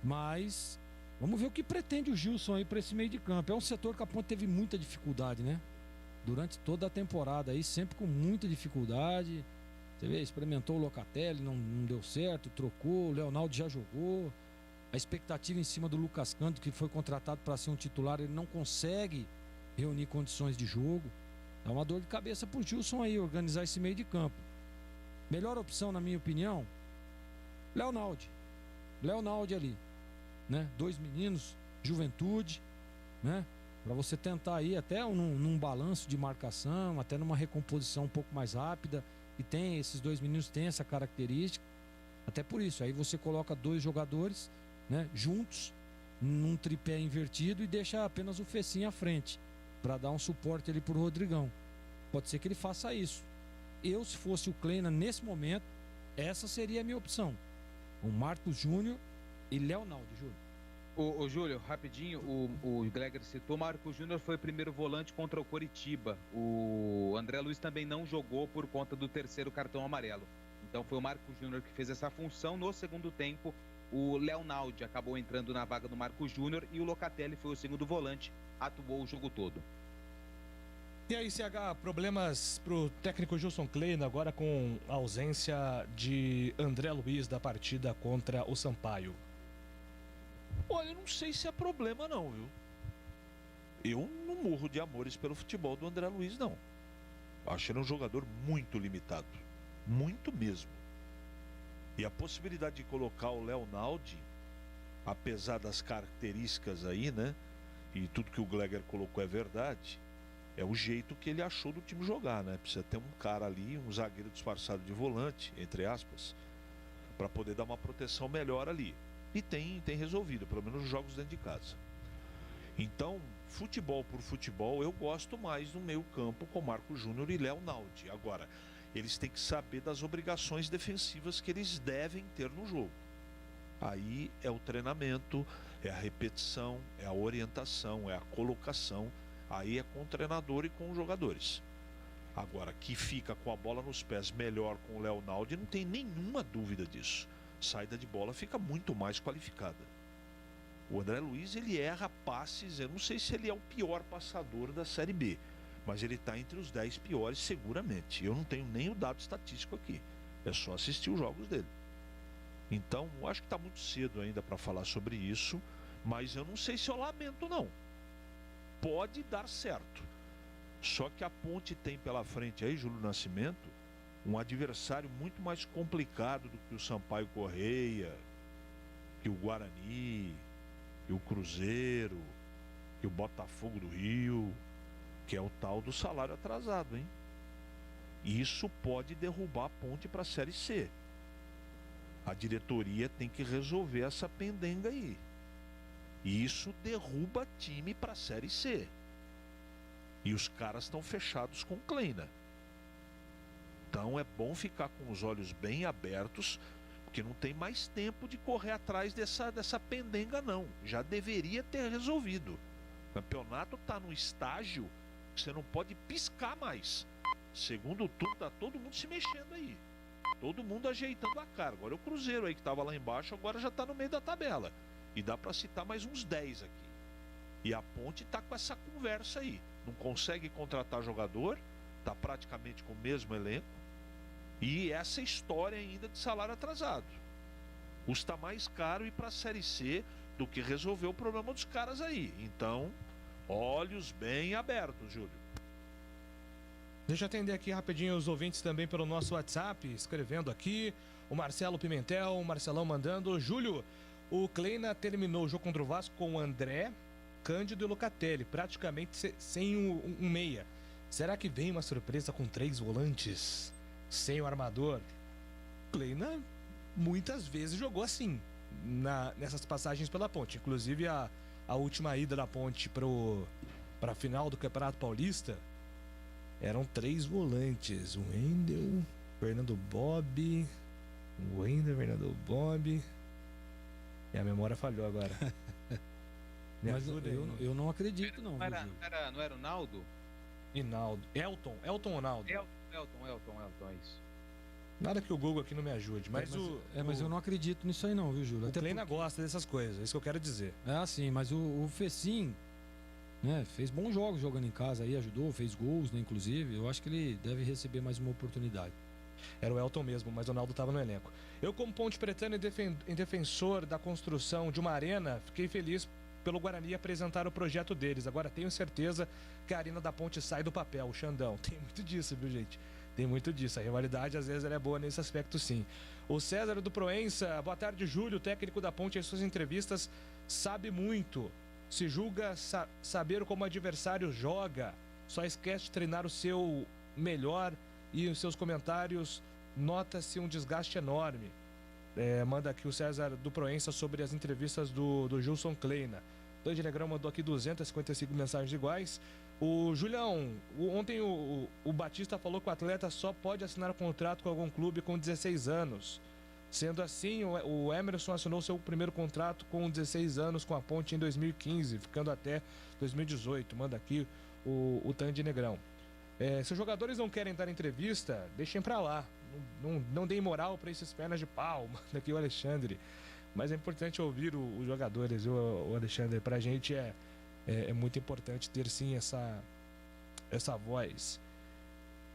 mas vamos ver o que pretende o Gilson aí para esse meio de campo. É um setor que a Ponte teve muita dificuldade, né? Durante toda a temporada aí, sempre com muita dificuldade. Você vê, experimentou o Locatelli, não deu certo, trocou, o Leonardo já jogou. A expectativa em cima do Lucas Cândido, que foi contratado para ser um titular, ele não consegue reunir condições de jogo. É uma dor de cabeça pro Gilson aí, organizar esse meio de campo. Melhor opção, na minha opinião, Leonardo ali, né? 2 meninos, juventude, né? Para você tentar aí até num balanço de marcação, até numa recomposição um pouco mais rápida. E esses 2 meninos têm essa característica. Até por isso, aí você coloca 2 jogadores, né, juntos, num tripé invertido e deixa apenas o Fecinho à frente, para dar um suporte ali pro Rodrigão. Pode ser que ele faça isso. Eu, se fosse o Kleina nesse momento, essa seria a minha opção. O Marcos Júnior e Leonardo, Júlio. Ô Júlio, rapidinho, o Gleger citou, Marcos Júnior foi o primeiro volante contra o Coritiba. O André Luiz também não jogou por conta do 3º cartão amarelo. Então foi o Marcos Júnior que fez essa função. No segundo tempo, o Leonardo acabou entrando na vaga do Marcos Júnior e o Locatelli foi o segundo volante, atuou o jogo todo. E aí, CH, problemas pro técnico Gilson Kleina agora com a ausência de André Luiz da partida contra o Sampaio? Olha, eu não sei se é problema não, viu? Eu não morro de amores pelo futebol do André Luiz, não. Acho ele um jogador muito limitado. Muito mesmo. E a possibilidade de colocar o Leonardo, apesar das características aí, né? E tudo que o Gleger colocou é verdade. É o jeito que ele achou do time jogar, né? Precisa ter um cara ali, um zagueiro disfarçado de volante, entre aspas, para poder dar uma proteção melhor ali. E tem resolvido, pelo menos nos jogos dentro de casa. Então, futebol por futebol, eu gosto mais do meio campo com Marcos Júnior e Leonardo. Agora, eles têm que saber das obrigações defensivas que eles devem ter no jogo. Aí é o treinamento, é a repetição, é a orientação, é a colocação. Aí é com o treinador e com os jogadores. Agora, que fica com a bola nos pés melhor com o Leonardo, não tem nenhuma dúvida disso. Saída de bola fica muito mais qualificada. O André Luiz, ele erra passes, eu não sei se ele é o pior passador da Série B, mas ele está entre os 10 piores seguramente. Eu não tenho nem o dado estatístico aqui, é só assistir os jogos dele. Então, acho que está muito cedo ainda para falar sobre isso, mas eu não sei se eu lamento não. Pode dar certo. Só que a Ponte tem pela frente aí, Júlio Nascimento, um adversário muito mais complicado do que o Sampaio Correia, que o Guarani, que o Cruzeiro, que o Botafogo do Rio, que é o tal do salário atrasado, hein? Isso pode derrubar a Ponte para a Série C. A diretoria tem que resolver essa pendenga aí. E isso derruba time para a Série C. E os caras estão fechados com o Kleina. Então é bom ficar com os olhos bem abertos, porque não tem mais tempo de correr atrás dessa pendenga não. Já deveria ter resolvido. O campeonato está no estágio que você não pode piscar mais. Segundo turno, tá todo mundo se mexendo aí. Todo mundo ajeitando a cara. Agora o Cruzeiro aí que estava lá embaixo, agora já está no meio da tabela. E dá para citar mais uns 10 aqui. E a Ponte está com essa conversa aí. Não consegue contratar jogador, está praticamente com o mesmo elenco. E essa história ainda de salário atrasado. Custa mais caro ir para a Série C do que resolver o problema dos caras aí. Então, olhos bem abertos, Júlio. Deixa eu atender aqui rapidinho os ouvintes também pelo nosso WhatsApp, escrevendo aqui. O Marcelo Pimentel, o Marcelão mandando. Júlio, o Kleina terminou o jogo contra o Vasco com o André, Cândido e Locatelli, praticamente sem um meia. Será que vem uma surpresa com 3 volantes? Sem o armador? Kleina muitas vezes jogou assim, nessas passagens pela Ponte. Inclusive a última ida da Ponte pro para a final do Campeonato Paulista, eram 3 volantes. O Wendel, Fernando Bob. O Wendel, Fernando Bob. E a memória falhou agora. Mas eu não acredito, não. Não era o Naldo? Hinaldo. Elton ou Naldo? Elton, é isso. Nada que o Google aqui não me ajude, mas mas eu não acredito nisso aí não, viu, Júlio? O Kleina gosta dessas coisas, é isso que eu quero dizer. É assim, mas o Fecim, né, fez bons jogos jogando em casa aí, ajudou, fez gols, né, inclusive. Eu acho que ele deve receber mais uma oportunidade. Era o Elton mesmo, mas o Naldo estava no elenco. Eu, como ponte pretano e defensor da construção de uma arena, fiquei feliz pelo Guarani apresentar o projeto deles. Agora tenho certeza que a Arena da Ponte sai do papel, o Xandão. Tem muito disso, viu, gente? Tem muito disso. A rivalidade, às vezes, ela é boa nesse aspecto, sim. O César do Proença, boa tarde, Júlio. O técnico da Ponte, em suas entrevistas, sabe muito. Se julga saber como o adversário joga. Só esquece de treinar o seu melhor e os seus comentários nota-se um desgaste enorme. Manda aqui o César do Proença sobre as entrevistas do Gilson Kleina. Dante Negrão mandou aqui 255 mensagens iguais. O Julião, ontem o Batista falou que o atleta só pode assinar contrato com algum clube com 16 anos. Sendo assim, o Emerson assinou seu primeiro contrato com 16 anos com a Ponte em 2015, ficando até 2018. Manda aqui o Tandy Negrão. Se os jogadores não querem dar entrevista, deixem pra lá. Não deem moral pra esses pernas de pau. Manda aqui o Alexandre. Mas é importante ouvir os jogadores, o Alexandre. Pra gente é muito importante ter sim essa voz.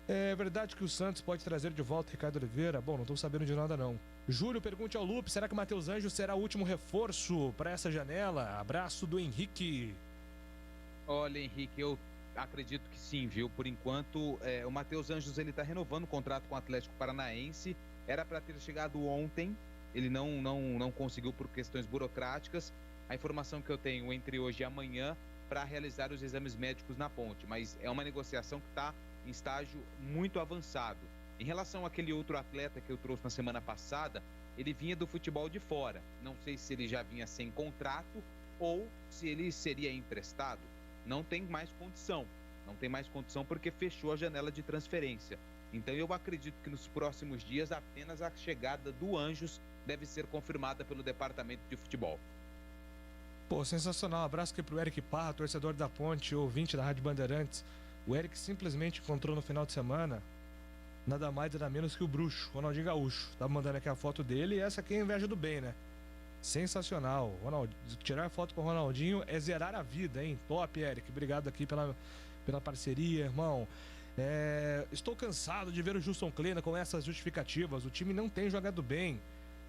É verdade que o Santos pode trazer de volta Ricardo Oliveira? Bom, não tô sabendo de nada não. Júlio, pergunte ao Lupe, será que o Matheus Anjos será o último reforço para essa janela? Abraço do Henrique. Olha, Henrique, eu acredito que sim, viu? Por enquanto, o Matheus Anjos, ele tá renovando o contrato com o Atlético Paranaense. Era para ter chegado ontem, ele não conseguiu por questões burocráticas. A informação que eu tenho entre hoje e amanhã para realizar os exames médicos na Ponte, mas é uma negociação que está em estágio muito avançado. Em relação àquele outro atleta que eu trouxe na semana passada, ele vinha do futebol de fora. Não sei se ele já vinha sem contrato ou se ele seria emprestado. Não tem mais condição. Não tem mais condição porque fechou a janela de transferência. Então eu acredito que nos próximos dias apenas a chegada do Anjos deve ser confirmada pelo departamento de futebol. Pô, sensacional. Abraço aqui pro Eric Parra, torcedor da Ponte, ouvinte da Rádio Bandeirantes. O Eric simplesmente encontrou no final de semana nada mais nada menos que o bruxo, Ronaldinho Gaúcho. Tá mandando aqui a foto dele e essa aqui é a inveja do bem, né? Sensacional. Tirar foto com o Ronaldinho é zerar a vida, hein? Top, Eric. Obrigado aqui pela parceria, irmão. Estou cansado de ver o Gilson Kleina com essas justificativas. O time não tem jogado bem.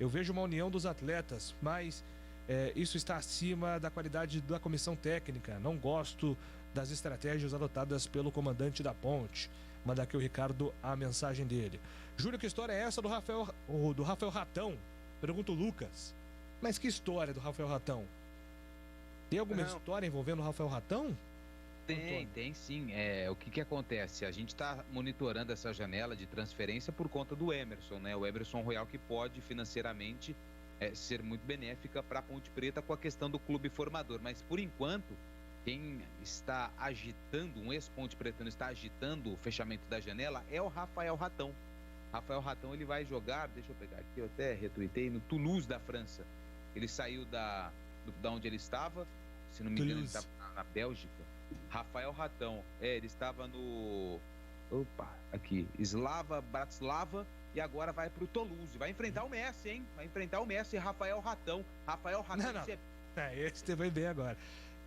Eu vejo uma união dos atletas, mas isso está acima da qualidade da comissão técnica. Não gosto das estratégias adotadas pelo comandante da Ponte. Manda aqui o Ricardo a mensagem dele. Júlio, que história é essa do Rafael Ratão? Pergunta o Lucas. Mas que história do Rafael Ratão? Tem alguma história envolvendo o Rafael Ratão? Tem sim. O que acontece? A gente está monitorando essa janela de transferência por conta do Emerson, né? O Emerson Royal, que pode financeiramente ser muito benéfica para a Ponte Preta com a questão do clube formador. Mas por enquanto, quem está agitando, um ex-Ponte Pretano está agitando o fechamento da janela é o Rafael Ratão. Rafael Ratão, ele vai jogar, deixa eu pegar aqui, eu até retuitei, no Toulouse da França. Ele saiu da onde ele estava, se não me engano, ele estava na Bélgica. Rafael Ratão, ele estava no Slava Bratislava e agora vai pro Toulouse, vai enfrentar o Messi, hein? Vai enfrentar o Messi, Rafael Ratão. Esse você vai ver agora.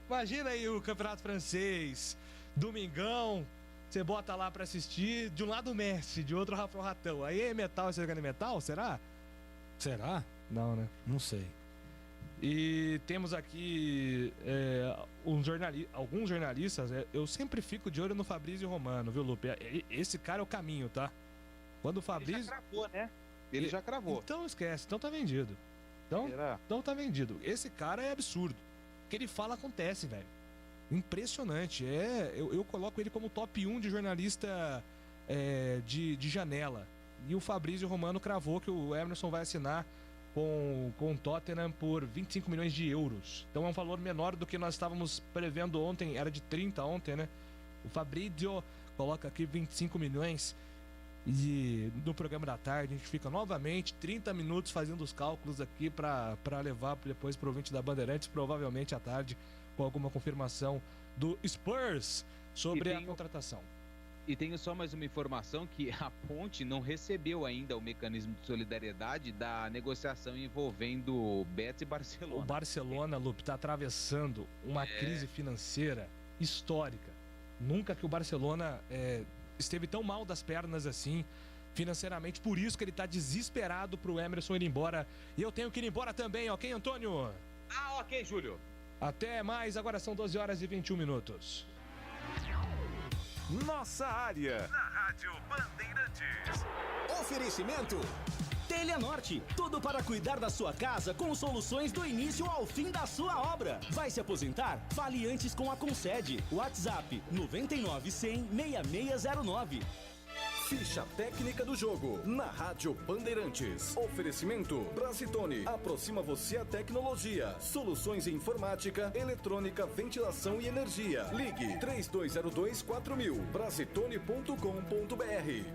Imagina aí o Campeonato Francês, domingão, você bota lá pra assistir, de um lado o Messi, de outro o Rafael Ratão. Aí é metal, você jogando metal, será? Será? Não, né? Não sei. E temos aqui alguns jornalistas, eu sempre fico de olho no Fabrício Romano, viu, Lupe? Esse cara é o caminho, tá? Quando o Fabrício... Ele já cravou, né? Ele já cravou. Então esquece, então tá vendido. Então tá vendido. Esse cara é absurdo. O que ele fala acontece, velho. Impressionante. Eu coloco ele como top 1 de jornalista de janela. E o Fabrício Romano cravou que o Emerson vai assinar com o Tottenham por 25 milhões de euros. Então é um valor menor do que nós estávamos prevendo ontem, era de 30 ontem, né? O Fabrício coloca aqui 25 milhões e no programa da tarde a gente fica novamente 30 minutos fazendo os cálculos aqui para levar depois para o ouvinte da Bandeirantes, provavelmente à tarde, com alguma confirmação do Spurs sobre a contratação. E tenho só mais uma informação, que a Ponte não recebeu ainda o mecanismo de solidariedade da negociação envolvendo Betis e Barcelona. O Barcelona, Lupe, está atravessando uma crise financeira histórica. Nunca que o Barcelona esteve tão mal das pernas assim, financeiramente. Por isso que ele está desesperado para o Emerson ir embora. E eu tenho que ir embora também, ok, Antônio? Ok, Júlio. Até mais, agora são 12 horas e 21 minutos. Nossa área, na Rádio Bandeirantes. Oferecimento Teleanorte, tudo para cuidar da sua casa com soluções do início ao fim da sua obra. Vai se aposentar? Fale antes com a Concede. WhatsApp 99-100-6609. Ficha técnica do jogo na Rádio Bandeirantes. Oferecimento Brasitone. Aproxima você a tecnologia. Soluções em informática, eletrônica, ventilação e energia. Ligue 3202-4000. Brasitone.com.br.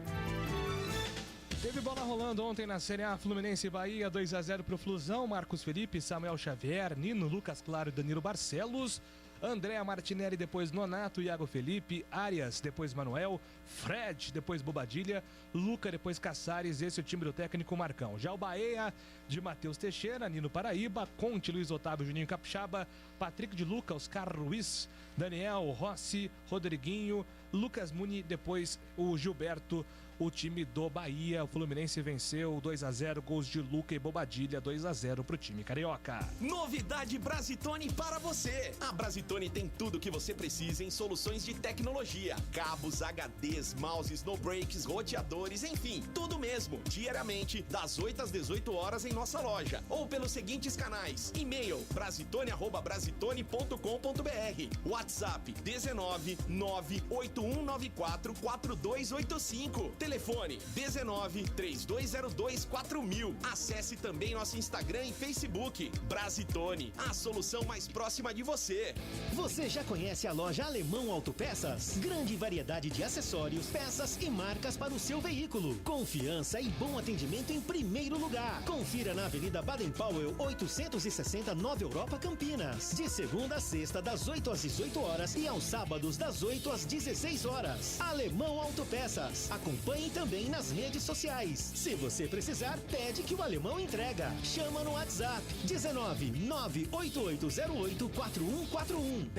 Teve bola rolando ontem na Série A, Fluminense e Bahia, 2-0 pro Flusão. Marcos Felipe, Samuel Xavier, Nino, Lucas Claro e Danilo Barcelos. André Martinelli, depois Nonato, Iago Felipe, Arias, depois Manuel, Fred, depois Bobadilha, Luca, depois Caçares. Esse é o time do técnico Marcão. Já o Bahia, de Matheus Teixeira, Nino Paraíba, Conte, Luiz Otávio, Juninho Capixaba, Patrick de Luca, Oscar Ruiz, Daniel Rossi, Rodriguinho, Lucas Muni, depois o Gilberto. O time do Bahia, o Fluminense venceu 2-0, gols de Luca e Bobadilha, 2-0 pro time carioca. Novidade Brasitone para você. A Brasitone tem tudo que você precisa em soluções de tecnologia: cabos, HDs, mouses, no breaks, roteadores, enfim, tudo mesmo. Diariamente, das 8 às 18 horas em nossa loja ou pelos seguintes canais: e-mail brasitone@brasitone.com.br, WhatsApp 19 98194 4285. Telefone 19-3202-4000. Acesse também nosso Instagram e Facebook. Brasitone, a solução mais próxima de você. Você já conhece a loja Alemão Autopeças? Grande variedade de acessórios, peças e marcas para o seu veículo. Confiança e bom atendimento em primeiro lugar. Confira na Avenida Baden-Powell, 860, Nova Europa, Campinas. De segunda a sexta, das 8 às 18 horas e aos sábados, das 8 às 16 horas. Alemão Autopeças. Acompanhe também nas redes sociais. Se você precisar, pede que o Alemão entrega. Chama no WhatsApp 19 98808 4141.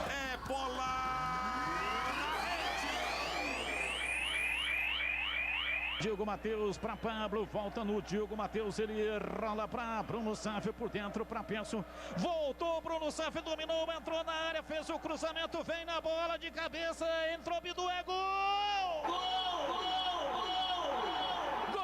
É bola! Diogo Matheus para Pablo, volta no Diogo Matheus, ele rola para Bruno Safio por dentro para Penso, voltou Bruno Safio, dominou, entrou na área, fez o cruzamento, vem na bola de cabeça, entrou Bidu, é gol! Gol! Gol! Gol!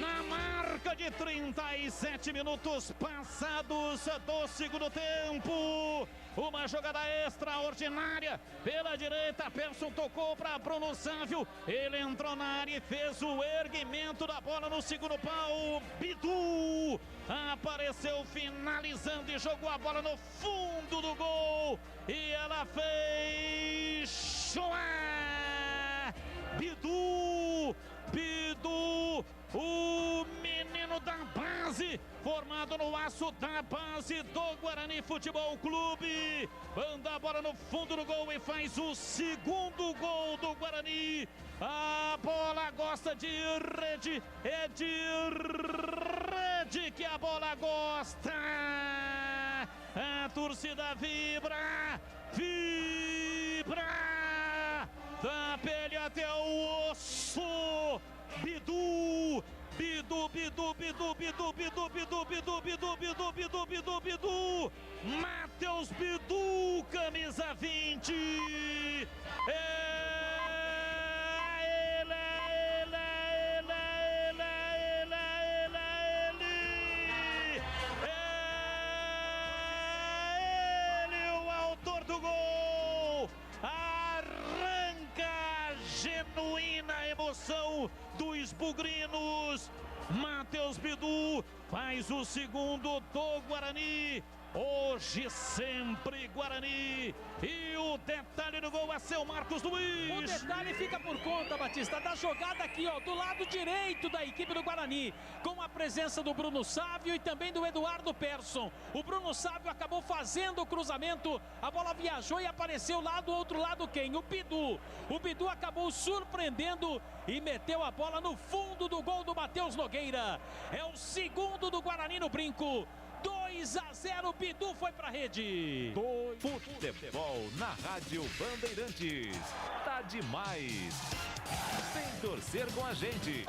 Na marca de 37 minutos passados do segundo tempo, uma jogada extraordinária pela direita. Persson tocou para Bruno Sávio, ele entrou na área e fez o erguimento da bola no segundo pau. Bidu apareceu finalizando e jogou a bola no fundo do gol e ela fez chorar. Bidu, o menino da base, formado no aço da base do Guarani Futebol Clube, manda a bola no fundo do gol e faz o segundo gol do Guarani. A bola gosta de rede, é de rede que a bola gosta. A torcida vibra, da pele até o osso. Bidu Bidu. Matheus Bidu, camisa 20. Genuína emoção dos bugrinos. Matheus Bidu faz o segundo do Guarani. Hoje sempre Guarani. E o detalhe do gol é seu Marcos Luiz. O detalhe fica por conta, Batista, da jogada aqui, ó, do lado direito da equipe do Guarani, com a presença do Bruno Sávio e também do Eduardo Persson. O Bruno Sávio acabou fazendo o cruzamento, a bola viajou e apareceu lá do outro lado quem? O Bidu. O Bidu acabou surpreendendo e meteu a bola no fundo do gol do Matheus Nogueira. É o segundo do Guarani no Brinco. 2-0, Bidu foi pra rede. Futebol na Rádio Bandeirantes. Tá demais. Vem torcer com a gente.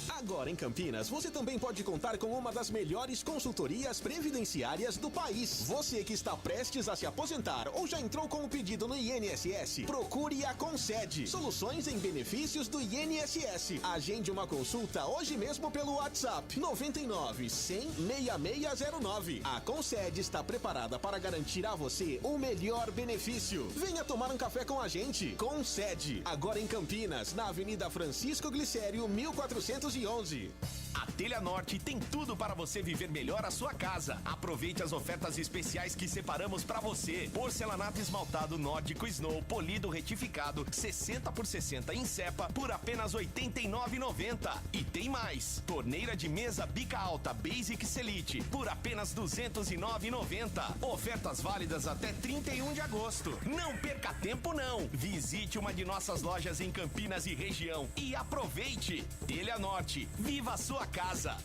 Agora em Campinas, você também pode contar com uma das melhores consultorias previdenciárias do país. Você que está prestes a se aposentar ou já entrou com o pedido no INSS, procure a Concede. Soluções em benefícios do INSS. Agende uma consulta hoje mesmo pelo WhatsApp 99 100 6609. A Concede está preparada para garantir a você o melhor benefício. Venha tomar um café com a gente. Concede. Agora em Campinas, na Avenida Francisco Glicério, 1411. A Telha Norte tem tudo para você viver melhor a sua casa. Aproveite as ofertas especiais que separamos para você. Porcelanato esmaltado nórdico Snow, polido retificado, 60 por 60 em cepa, por apenas R$ 89,90. E tem mais. Torneira de mesa bica alta Basic Selite, por apenas R$ 209,90. Ofertas válidas até 31 de agosto. Não perca tempo não. Visite uma de nossas lojas em Campinas e região e aproveite. Telha Norte, viva a sua casa.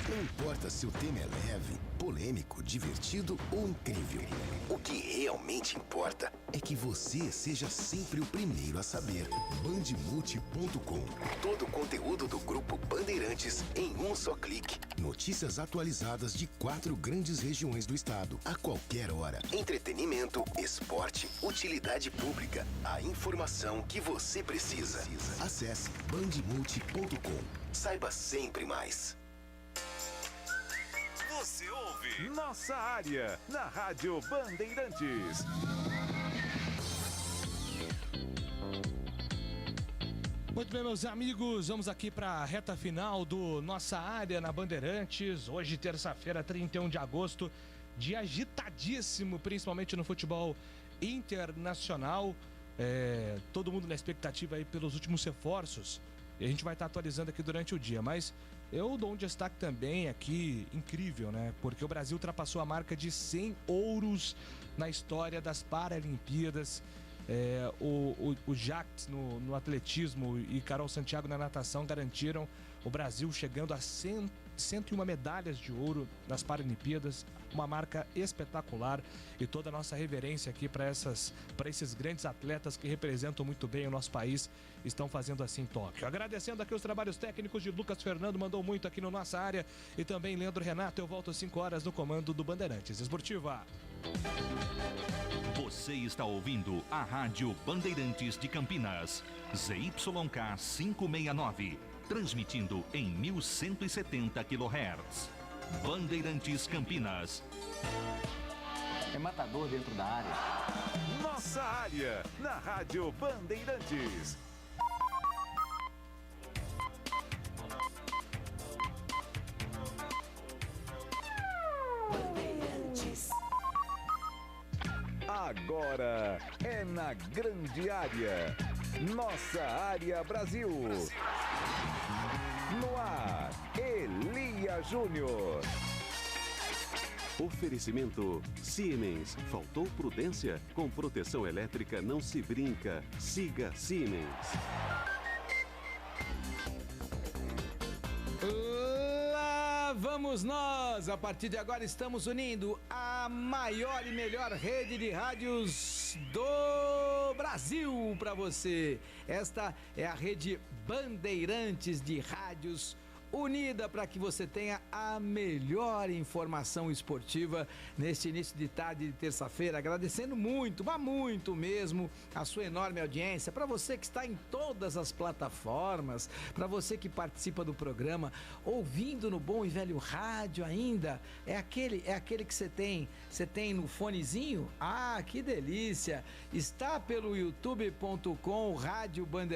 Não importa se o tema é leve, polêmico, divertido ou incrível. O que realmente importa é que você seja sempre o primeiro a saber. Bandemulti.com. Todo o conteúdo do Grupo Bandeirantes em um só clique. Notícias atualizadas de 4 grandes regiões do estado, a qualquer hora. Entretenimento, esporte, utilidade pública. A informação que você precisa. Acesse bandemulti.com. Saiba sempre mais. Você ouve Nossa Área na Rádio Bandeirantes. Muito bem, meus amigos, vamos aqui para a reta final do Nossa Área na Bandeirantes. Hoje, terça-feira, 31 de agosto, dia agitadíssimo, principalmente no futebol internacional. Todo mundo na expectativa aí pelos últimos reforços. E a gente vai estar atualizando aqui durante o dia, mas eu dou um destaque também aqui, incrível, né? Porque o Brasil ultrapassou a marca de 100 ouros na história das Paralimpíadas. O Jacques no atletismo e Carol Santiago na natação garantiram o Brasil chegando a 101 medalhas de ouro nas Paralimpíadas, uma marca espetacular, e toda a nossa reverência aqui para esses grandes atletas que representam muito bem o nosso país, estão fazendo assim em Tóquio. Agradecendo aqui os trabalhos técnicos de Lucas Fernando, mandou muito aqui no Nossa Área, e também Leandro Renato. Eu volto às 5 horas no comando do Bandeirantes Esportiva. Você está ouvindo a Rádio Bandeirantes de Campinas, ZYK 569, transmitindo em 1170 kHz. Bandeirantes Campinas. É matador dentro da área. Nossa Área na Rádio Bandeirantes. Agora é na grande área. Nossa Área Brasil. No ar, Elia Júnior. Oferecimento Siemens. Faltou prudência? Com proteção elétrica não se brinca. Siga Siemens. Lá vamos nós! A partir de agora estamos unindo a maior e melhor rede de rádios do Brasil para você. Esta é a rede Bandeirantes de rádios, unida para que você tenha a melhor informação esportiva neste início de tarde de terça-feira. Agradecendo muito, mas muito mesmo, a sua enorme audiência. Para você que está em todas as plataformas, para você que participa do programa, ouvindo no bom e velho rádio ainda, é aquele que você tem no fonezinho? Ah, que delícia! Está pelo youtube.com Rádio Bandeirantes.